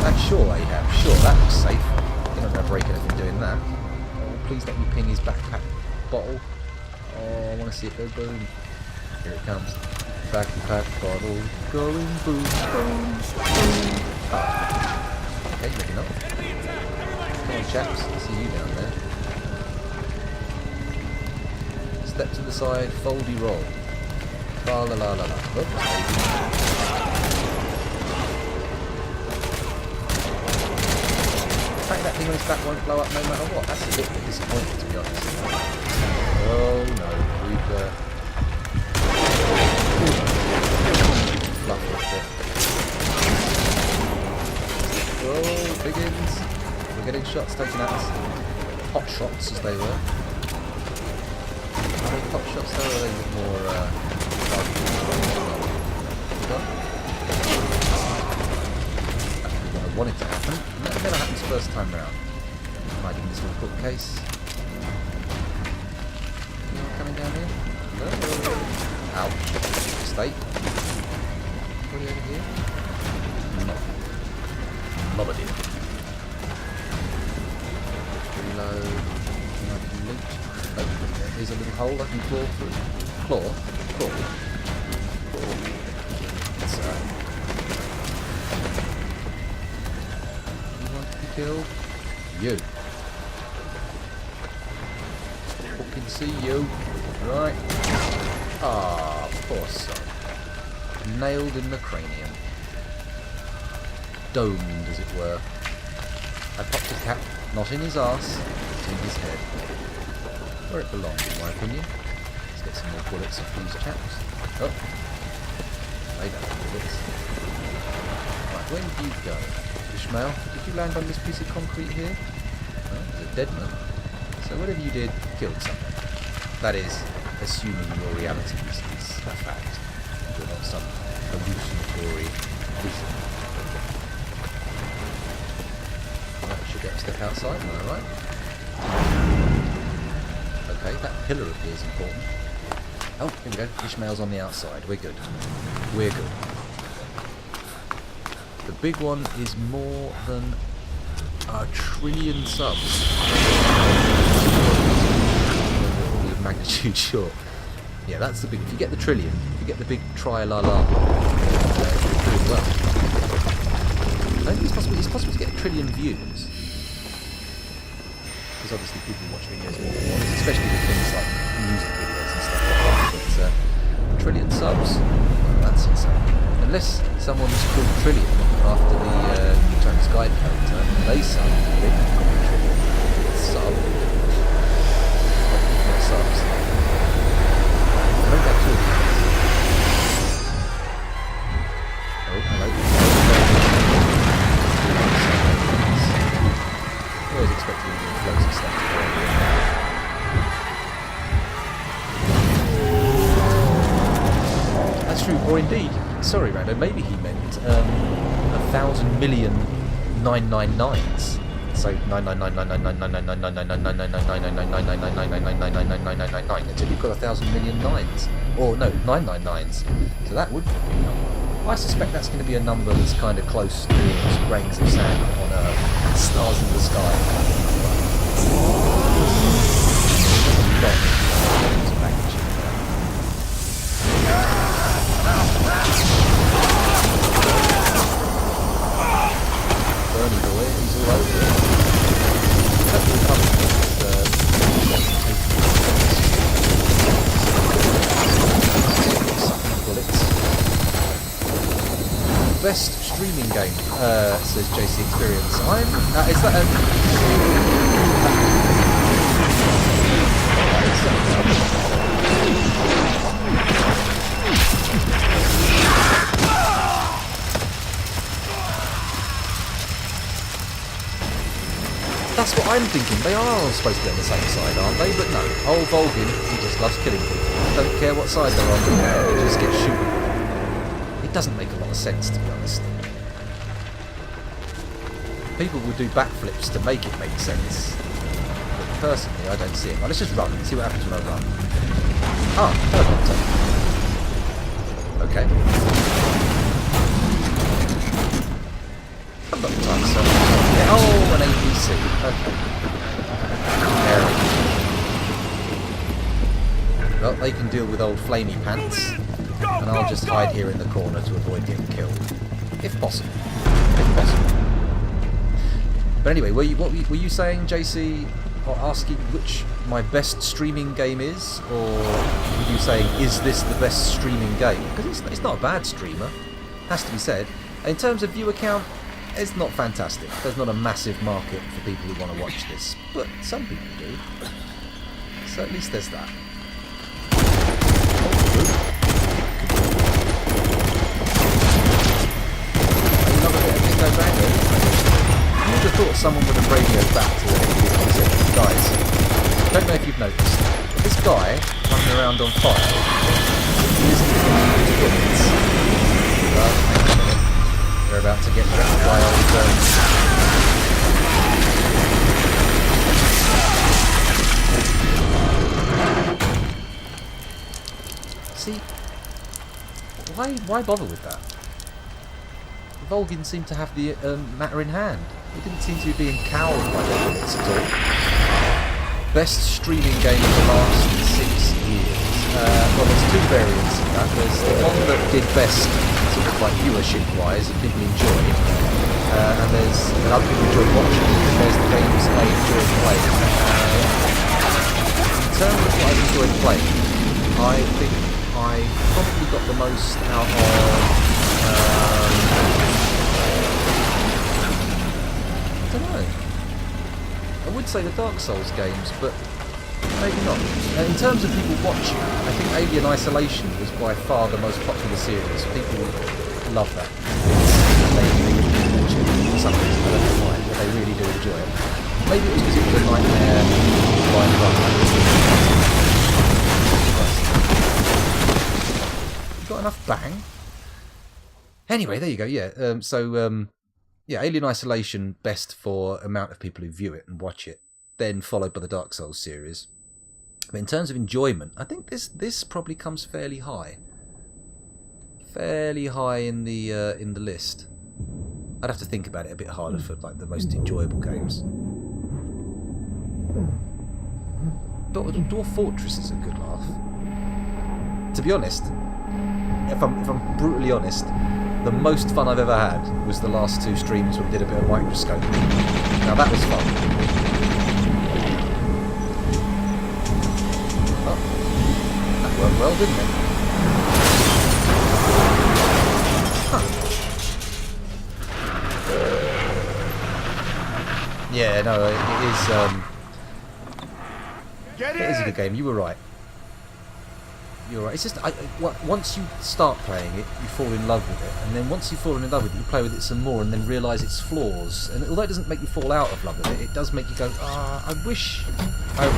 And sure, Ahab, sure, that was safe. You're not going to break anything doing that. Oh, please let me ping his backpack bottle. Oh, I want to see it go boom. Here it comes. Backpack bottle going boom, boom, boom. Oh. Okay, maybe not. Come on, chaps. I see you down there. Step to the side, foldy roll. La la la la la. Oh, the fact that thing on his back won't blow up no matter what. That's a bit disappointing, to be honest. Oh no, we've fluffed it a bit. Oh, Biggins. We're getting shots taken at us. Hot shots, as they were. Are they hot shots though, or are they a bit more I wanted to happen. That never happens first time round. Hiding this little bookcase. Anyone coming down here? No. Ouch. Stay. What over here? Not a deal. Reload. I can loot. Oh, here's a little hole I can claw through. Claw? It's kill you. Fucking see you. Right. Ah, poor son. Nailed in the cranium. Domed, as it were. I popped a cap, not in his arse, but in his head. Where it belongs, in my opinion. Let's get some more bullets off these chaps. Oh. They don't have bullets. Right, where did you go? Ishmael, did you land on this piece of concrete here? Oh, there's a dead man. So whatever you did, killed someone. That is, assuming your reality is a fact. You're not some hallucinatory vision. Right, should get a step outside, am I right? Okay, that pillar appears important. Oh, here we go. Ishmael's on the outside. We're good. We're good. The big one is more than 1 trillion subs. The magnitude short. Yeah, that's the big. If you get the trillion, if you get the big tri-la-la, you're doing well. I think it's possible to get 1 trillion views. Because obviously people watch videos more than once, especially with things like music videos and stuff like that. But 1 trillion subs, well, that's insane. Unless someone's called Trillion after the Chinese Guide character, and they sub, they've got a trillion. Sub. Not subs. I don't have 2 accounts. Oh, hello. Always expecting the floaty stuff to go on. That's true, or indeed, sorry Rando, maybe he meant 1,000 million 999s. So 999999999999999999999999999999999 until you've got 1,000 million nines. Or no, 999s. So that would be a number. I suspect that's going to be a number that's kind of close to grains of sand on Earth, stars in the sky. Bernie boy, he's all over it. Hopefully comes with bullets. Best streaming game, says JC Experience. Is that That's what I'm thinking. They are supposed to be on the same side, aren't they? But no. Old Volgin, he just loves killing people. Don't care what side they're on. He just gets shooting. It doesn't make a lot of sense, to be honest. People will do backflips to make it make sense. But personally, I don't see it. Well, let's just run and see what happens when I run. Ah, helicopter. Okay. Oh, an ABC. Okay. Well, they can deal with old flamey pants, and I'll just hide here in the corner to avoid getting killed, if possible. If possible. But anyway, what were you saying, JC? Or asking which my best streaming game is, or were you saying is this the best streaming game? Because it's not a bad streamer, has to be said. In terms of viewer count, it's not fantastic. There's not a massive market for people who want to watch this, but some people do. So at least there's that. Another bit of bingo bango. You would have thought someone would have radioed back to the guys. I don't know if you've noticed, but this guy running around on fire isn't in bullets. Well, hang on a minute. We're about to get wrecked by old See, why bother with that? Volgin seemed to have the matter in hand. He didn't seem to be being cowed by the bullets at all. Best streaming game of the last 6 years. Well, there's 2 variants of that. There's the one that did best, sort of like viewership-wise, and people enjoyed. And there's other people enjoyed watching. And there's the games I enjoyed playing. In terms of what I've enjoyed playing, I think I probably got the most out of. I don't know. I would say the Dark Souls games, but maybe not. In terms of people watching, I think Alien Isolation was by far the most popular series. People love that. They really watch it for some reason. I don't know why, but they really do enjoy it. Maybe it was because it was a nightmare line run. Got enough bang? Anyway, there you go. Yeah. Yeah, Alien Isolation, best for amount of people who view it and watch it, then followed by the Dark Souls series. But in terms of enjoyment, I think this probably comes fairly high in the list. I'd have to think about it a bit harder for like the most enjoyable games. But Dwarf Fortress is a good laugh. To be honest, if I'm brutally honest, the most fun I've ever had was the last 2 streams when we did a bit of microscope. Now that was fun. Oh, that worked well, didn't it? Huh. Yeah, no, it is a good game. You were right. You're right. It's just once you start playing it, you fall in love with it, and then once you've fallen in love with it, you play with it some more, and then realise its flaws. And although it doesn't make you fall out of love with it, it does make you go, I wish that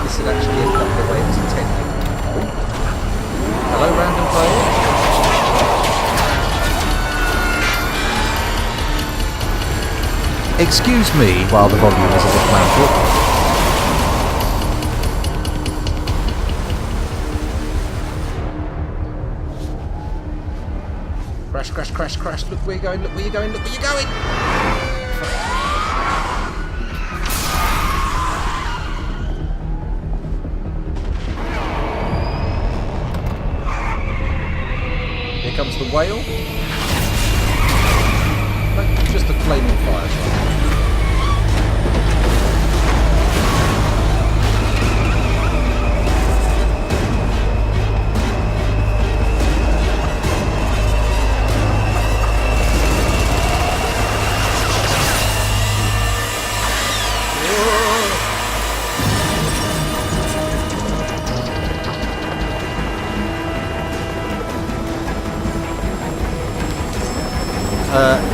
this had actually ended up the way it was intended. Oh. Hello, random player. Excuse me while the volume is a bit loud. Crash, crash, crash, crash. Look where you're going, look where you're going, look where you're going! Here comes the whale. No, just a flaming fire.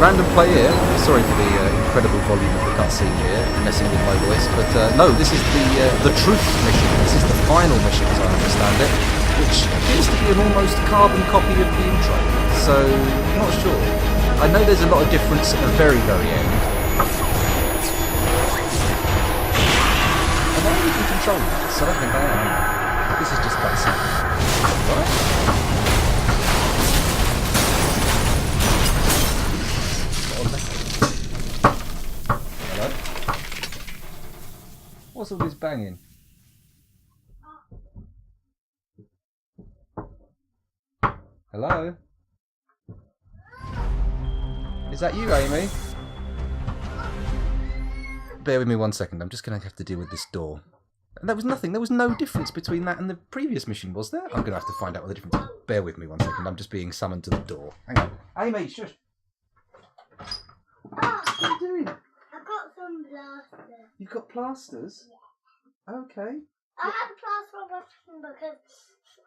Random play here. Sorry for the incredible volume of the cutscene here, messing with my voice, but no, this is the truth mission. This is the final mission, as I understand it, which appears to be an almost carbon copy of the intro. So, not sure. I know there's a lot of difference at the very, very end. And I only can control that, so I don't think I am. This is just cutscene. Right? Hello? What's all this banging? Hello? Is that you, Amy? Bear with me 1 second, I'm just going to have to deal with this door. And there was nothing, there was no difference between that and the previous mission, was there? I'm going to have to find out what the difference is. Bear with me 1 second, I'm just being summoned to the door. Hang on. Amy, shush! What are you doing?
I've got some plasters.
You've got plasters?
Yeah.
Okay.
I had a plaster on my finger because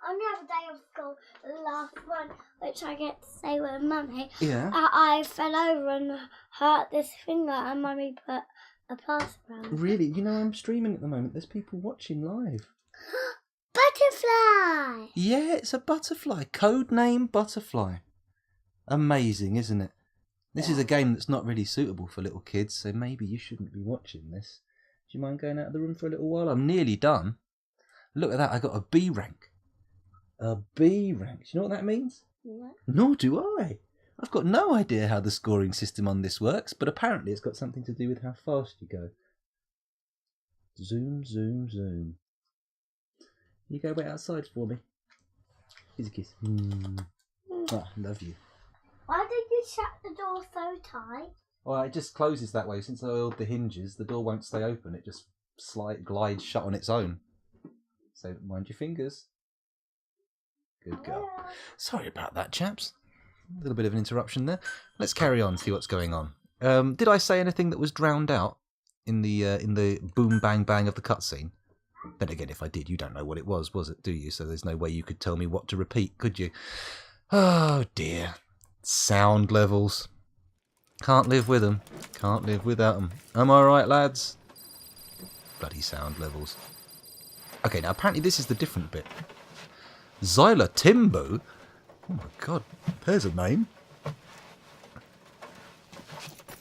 on the other day of school, the last one, which I get to say with Mummy,
Yeah.
I fell over and hurt this finger and Mummy put a plaster on it.
Really? You know, I'm streaming at the moment. There's people watching live.
Butterfly!
Yeah, it's a butterfly. Code name Butterfly. Amazing, isn't it? This is a game that's not really suitable for little kids, so maybe you shouldn't be watching this. Do you mind going out of the room for a little while? I'm nearly done. Look at that, I got a B rank. A B rank. Do you know what that means?
Yeah.
Nor do I. I've got no idea how the scoring system on this works, but apparently it's got something to do with how fast you go. Zoom, zoom, zoom. You go wait outside for me. Here's a kiss. Oh, love you.
Why did you shut the door so tight?
Well, it just closes that way. Since I oiled the hinges, the door won't stay open. It just glides shut on its own. So mind your fingers. Good girl. Sorry about that, chaps. A little bit of an interruption there. Let's carry on, see what's going on. Did I say anything that was drowned out in the boom bang bang of the cutscene? Then again, if I did, you don't know what it was it? Do you? So there's no way you could tell me what to repeat, could you? Oh dear. Sound levels. Can't live with them. Can't live without them. Am I right, lads? Bloody sound levels. Okay, now apparently this is the different bit. Zyla Timbo? Oh my god, there's a name.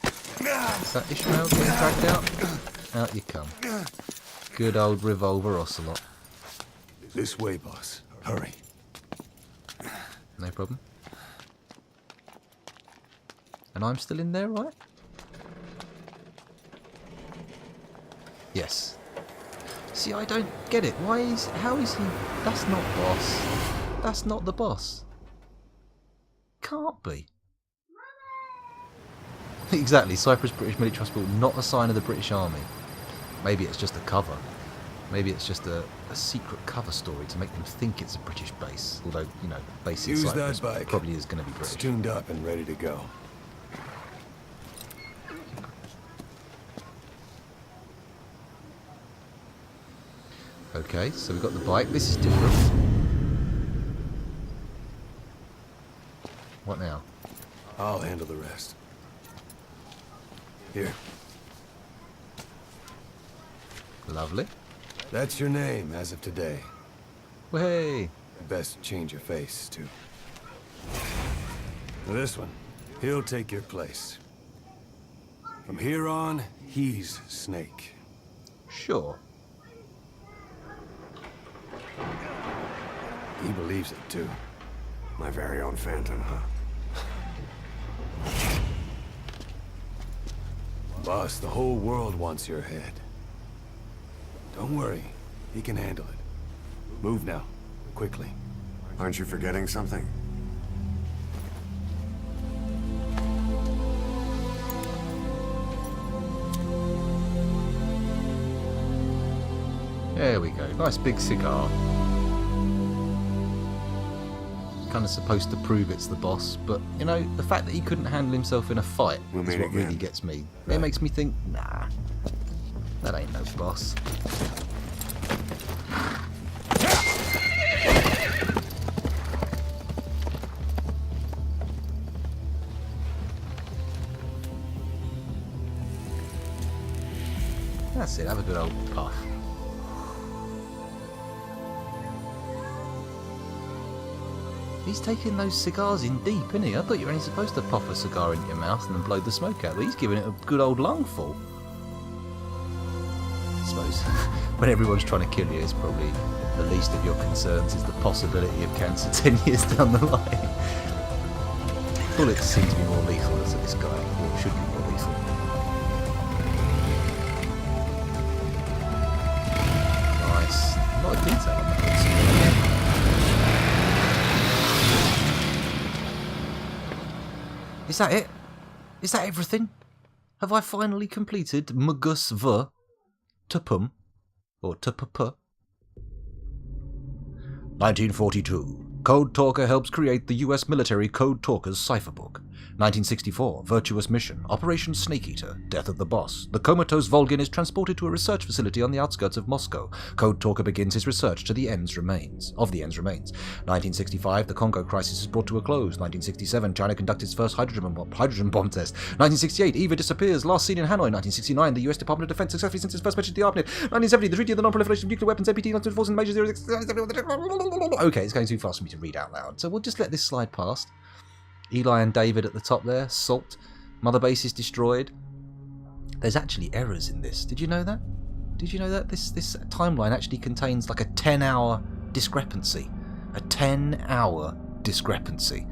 Is that Ishmael getting dragged out? Out you come. Good old revolver ocelot.
This way, boss. Hurry.
No problem. And I'm still in there, right? Yes. See, I don't get it. How is he? That's not boss. That's not the boss. Can't be. Exactly. Cyprus British Military Hospital, not a sign of the British Army. Maybe it's just a cover. Maybe it's just a secret cover story to make them think it's a British base. Although, you know, base in
Use
Cyprus
that bike.
probably is going to be British.
It's tuned up and ready to go.
Okay, so we've got the bike. This is different. What now?
I'll handle the rest. Here.
Lovely.
That's your name as of today.
Well, hey.
Best change your face, too. This one, he'll take your place. From here on, he's Snake.
Sure.
He believes it, too.
My very own Phantom, huh?
Boss, the whole world wants your head. Don't worry, he can handle it. Move now, quickly.
Aren't you forgetting something?
There we go. Nice big cigar. Kind of supposed to prove it's the boss, but you know, the fact that he couldn't handle himself in a fight
We'll
is
meet
what
again.
really gets me. It makes me think, nah, that ain't no boss. That's it, have a good old puff. He's taking those cigars in deep, isn't he? I thought you were only supposed to pop a cigar into your mouth and then blow the smoke out, but he's giving it a good old lungful. I suppose when everyone's trying to kill you, it's probably the least of your concerns is the possibility of cancer 10 years down the line. Bullets seem to be more lethal to this guy, or should be more lethal. Nice. A lot of detail on that. Is that it? Is that everything? Have I finally completed Mugus V Tupum? Or Tupupa? 1942. Code Talker helps create the US military Code Talker's cipherbook. 1964. Virtuous mission. Operation Snake Eater. Death of the boss. The comatose Volgin is transported to a research facility on the outskirts of Moscow. Code Talker begins his research of the End's remains. 1965. The Congo crisis is brought to a close. 1967. China conducts its first hydrogen bomb test. 1968. Eva disappears. Last seen in Hanoi. 1969. The US Department of Defense successfully since its first mention to the ARPANET. 1970. The Treaty of the Non-Proliferation of Nuclear Weapons. NPT not to enforce in major zero. Okay, it's going too fast for me to read out loud, so we'll just let this slide past. Eli and David at the top there. Salt. Mother base is destroyed. There's actually errors in this. Did you know that? Did you know that this timeline actually contains like a 10-hour discrepancy? A 10-hour discrepancy.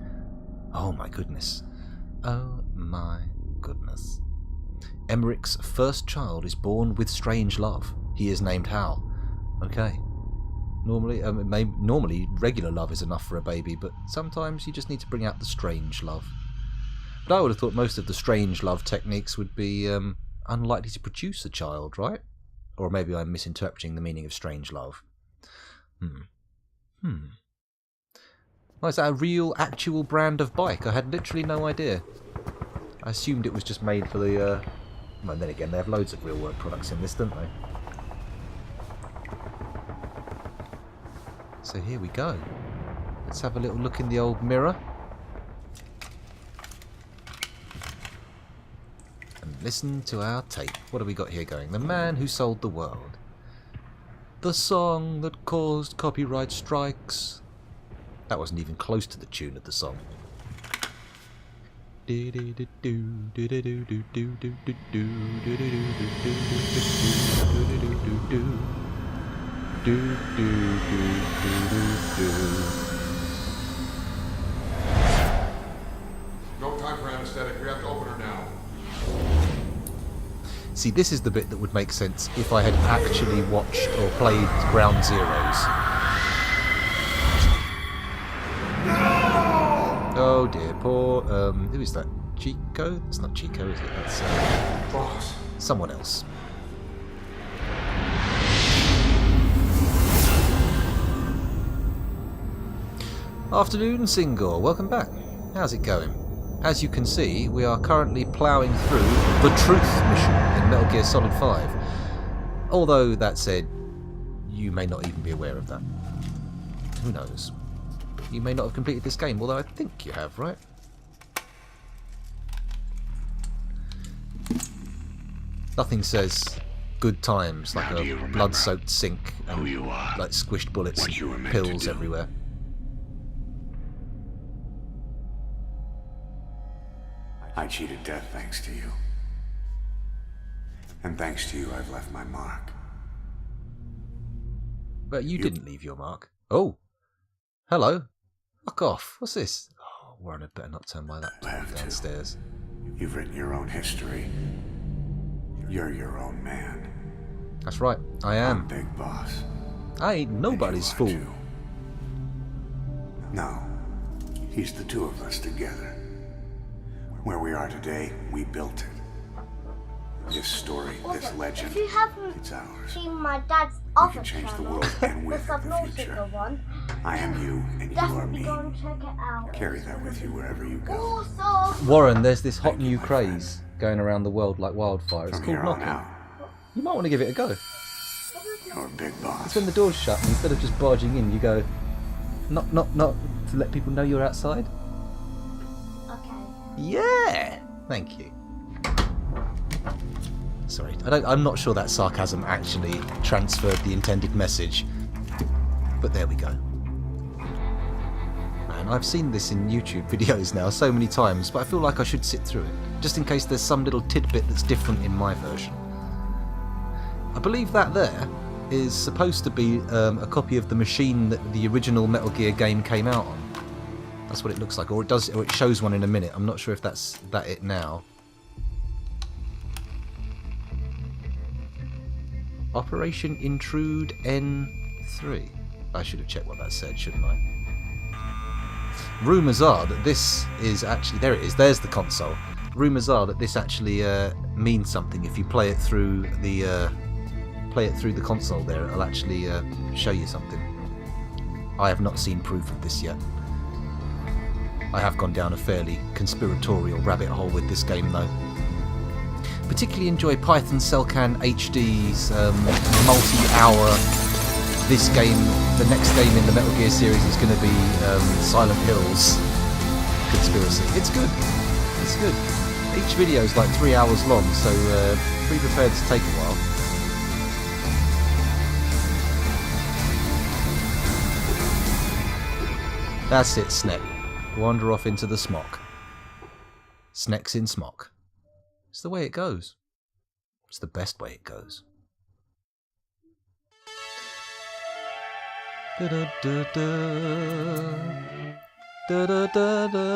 Oh my goodness. Oh my goodness. Emmerich's first child is born with strange love. He is named Hal. Okay. Normally, regular love is enough for a baby, but sometimes you just need to bring out the strange love. But I would have thought most of the strange love techniques would be unlikely to produce a child, right? Or maybe I'm misinterpreting the meaning of strange love. Oh, is that a real, actual brand of bike? I had literally no idea. I assumed it was just made for the... Well, then again, they have loads of real world products in this, don't they? So here we go. Let's have a little look in the old mirror. And listen to our tape. What have we got here going? The Man Who Sold the World. The song that caused copyright strikes. That wasn't even close to the tune of the song.
No time for anesthetic. We have to open her now.
See, this is the bit that would make sense if I had actually watched or played Ground Zeroes. Oh dear, poor, who is that? Chico? It's not Chico, is it? That's
Boss.
someone else. Afternoon, Singor. Welcome back. How's it going? As you can see, we are currently ploughing through the Truth mission in Metal Gear Solid 5. Although, that said, you may not even be aware of that. Who knows? You may not have completed this game, although I think you have, right? Nothing says good times like a blood-soaked sink and like squished bullets and pills everywhere.
I cheated death thanks to you. And thanks to you, I've left my mark.
But you didn't leave your mark. Oh! Hello! Fuck off. What's this? Oh, Warren had better not turn my laptop downstairs.
You've written your own history. You're your own man.
That's right, I am.
I'm Big Boss.
I ain't nobody's fool.
Too. No. He's the two of us together. Where we are today, we built it. This story, this legend,
if you haven't
it's ours.
seen my dad's
We
other
can change the
channel,
world and with
the
it the
Subnautica
future.
one,
I am you and you are
definitely
me.
go and check it out.
Carry that with you wherever you go.
Also,
Warren, there's this hot new craze going around the world like wildfire. It's
From
called
here on
knocking.
out,
You might want to give it a go.
you're Big Boss.
It's when the door's shut and instead of just barging in, you go knock, knock, knock to let people know you're outside.
okay.
Yeah! Thank you. Sorry, I'm not sure that sarcasm actually transferred the intended message. But there we go. Man, I've seen this in YouTube videos now so many times, but I feel like I should sit through it, just in case there's some little tidbit that's different in my version. I believe that there is supposed to be a copy of the machine that the original Metal Gear game came out on. That's what it looks like, or it shows one in a minute. I'm not sure if that's it now. Operation Intrude N3. I should have checked what that said, shouldn't I? Rumours are that this is actually... There it is, there's the console. Rumours are that this actually means something. If you play it through the console there, it'll actually show you something. I have not seen proof of this yet. I have gone down a fairly conspiratorial rabbit hole with this game though. Particularly enjoy Python Cellcan HD's multi-hour. This game, the next game in the Metal Gear series is going to be Silent Hill's conspiracy. It's good. It's good. Each video is like 3 hours long, so be prepared to take a while. That's it, Sneck. Wander off into the smock. Sneck's in smock. It's the way it goes. It's the best way it goes. Da da da da da da da da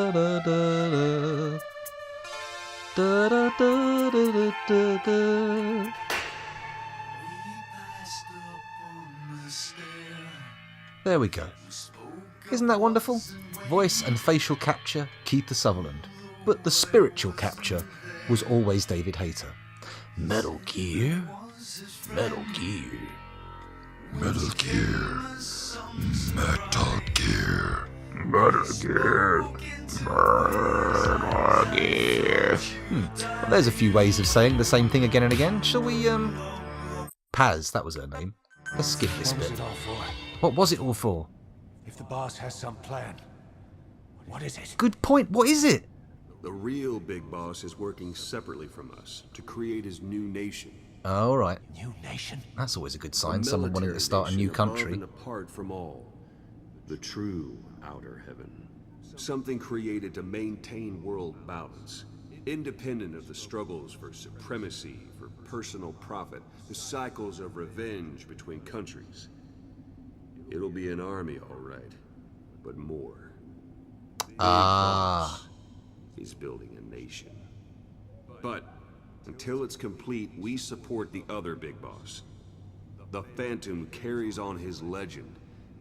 da da da da da da. There we go. Isn't that wonderful? Voice and facial capture, Keith Sutherland. But the spiritual capture was always David Hayter. Metal Gear? Metal Gear. Metal Gear. Metal Gear. Metal Gear. Metal Gear. Well, there's a few ways of saying the same thing again and again. Shall we, Paz, that was her name. Let's skip this bit. What was it all for?
If the boss has some plan, what is it?
Good point. What is it?
The real big boss is working separately from us to create his new nation.
Oh, all right.
New nation?
That's always a good sign. Someone wanting to start a new country.
Above and apart from all, the true outer heaven. Something created to maintain world balance, independent of the struggles for supremacy, for personal profit, the cycles of revenge between countries. It'll be an army, all right, but more. He's building a nation. But until it's complete, we support the other big boss. The Phantom carries on his legend,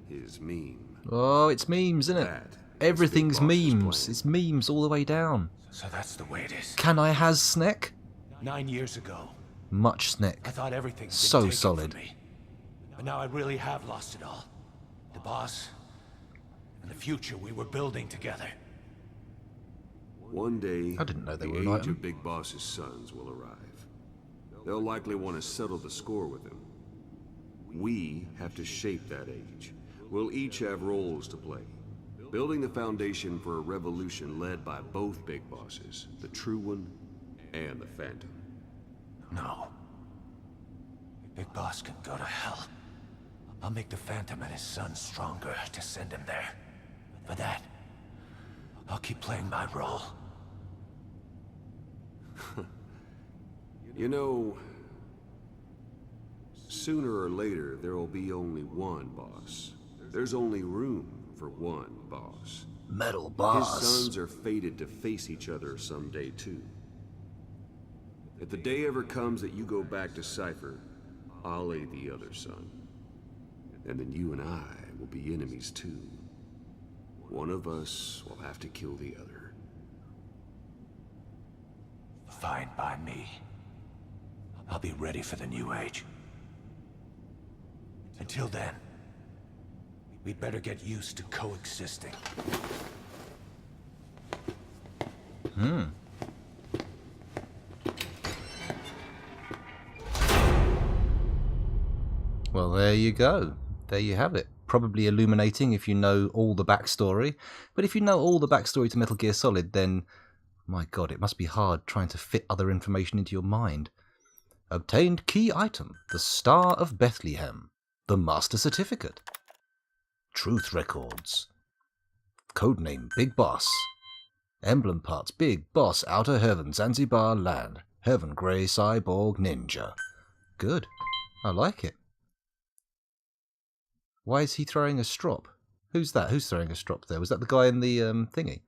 his meme.
Oh, it's memes, isn't it? Everything's memes. It's memes all the way down.
So that's the way it is.
Can I has Sneck?
9 years ago,
Much Sneck.
I thought everything
So solid.
me. But now I really have lost it all. The boss and the future we were building together.
One day,
I didn't know they
the
were
age
like
of Big Boss's sons will arrive. They'll likely want to settle the score with him. We have to shape that age. We'll each have roles to play. Building the foundation for a revolution led by both big bosses, the True One and the Phantom.
No. Big Boss can go to hell. I'll make the Phantom and his son stronger to send him there. For that, I'll keep playing my role.
You know, sooner or later there will be only one boss. There's only room for one boss.
Metal boss.
His sons are fated to face each other someday too. If the day ever comes that you go back to Cypher, I'll aid the other son. And then you and I will be enemies too. One of us will have to kill the other.
Fine by me. I'll be ready for the new age. Until then, we'd better get used to coexisting.
Well, there you go. There you have it. Probably illuminating if you know all the backstory. But if you know all the backstory to Metal Gear Solid, then, my God, it must be hard trying to fit other information into your mind. Obtained key item, the Star of Bethlehem, the Master Certificate. Truth Records. Codename Big Boss. Emblem parts Big Boss Outer Heaven Zanzibar Land. Heaven Grey Cyborg Ninja. Good. I like it. Why is he throwing a strop? Who's that? Who's throwing a strop there? Was that the guy in the thingy?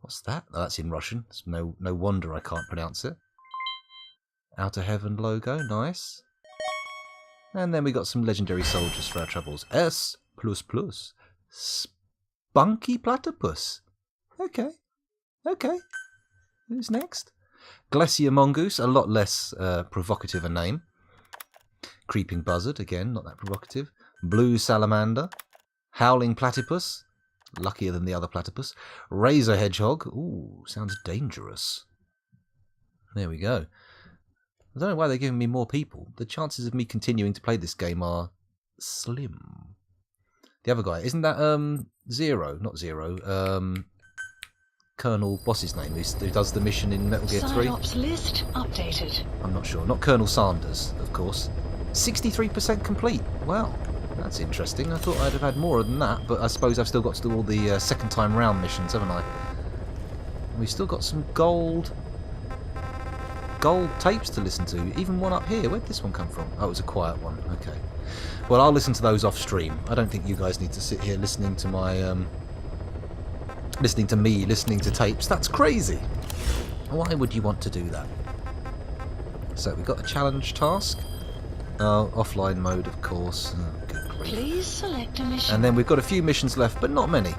What's that? Oh, that's in Russian. It's no wonder I can't pronounce it. Outer Heaven logo. Nice. And then we got some legendary soldiers for our troubles. S++. Spunky Platypus. Okay. Okay. Who's next? Glacier Mongoose. A lot less provocative a name. Creeping Buzzard. Again, not that provocative. Blue Salamander. Howling Platypus. Luckier than the other platypus. Razor Hedgehog. Ooh, sounds dangerous. There we go. I don't know why they're giving me more people. The chances of me continuing to play this game are slim. The other guy, isn't that Zero? Not Zero. Colonel Boss's name, who does the mission in Metal Gear 3.
Psyops list updated.
I'm not sure. Not Colonel Sanders, of course. 63% complete. Wow, that's interesting. I thought I'd have had more than that, but I suppose I've still got to do all the second time round missions, haven't I? We've still got some gold tapes to listen to. Even one up here. Where'd this one come from? Oh, it was a quiet one. Okay. Well, I'll listen to those off stream. I don't think you guys need to sit here listening to my listening to me listening to tapes. That's crazy. Why would you want to do that? So we've got a challenge task. Offline mode, of course. Oh, good grief.
Please select a mission.
And then we've got a few missions left, but not many.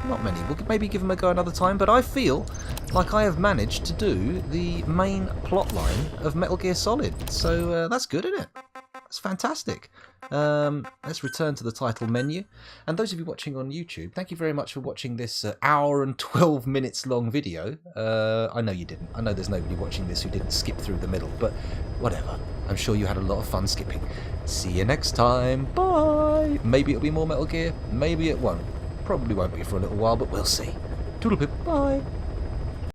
Not many. We'll maybe give them a go another time, but I feel like I have managed to do the main plot line of Metal Gear Solid. So that's good, isn't it? That's fantastic. Let's return to the title menu. And those of you watching on YouTube, thank you very much for watching this hour and 12 minutes long video. I know you didn't. I know there's nobody watching this who didn't skip through the middle, but whatever. I'm sure you had a lot of fun skipping. See you next time. Bye. Maybe it'll be more Metal Gear. Maybe it won't. Probably won't be for a little while, but we'll see. Toodle pip. Bye.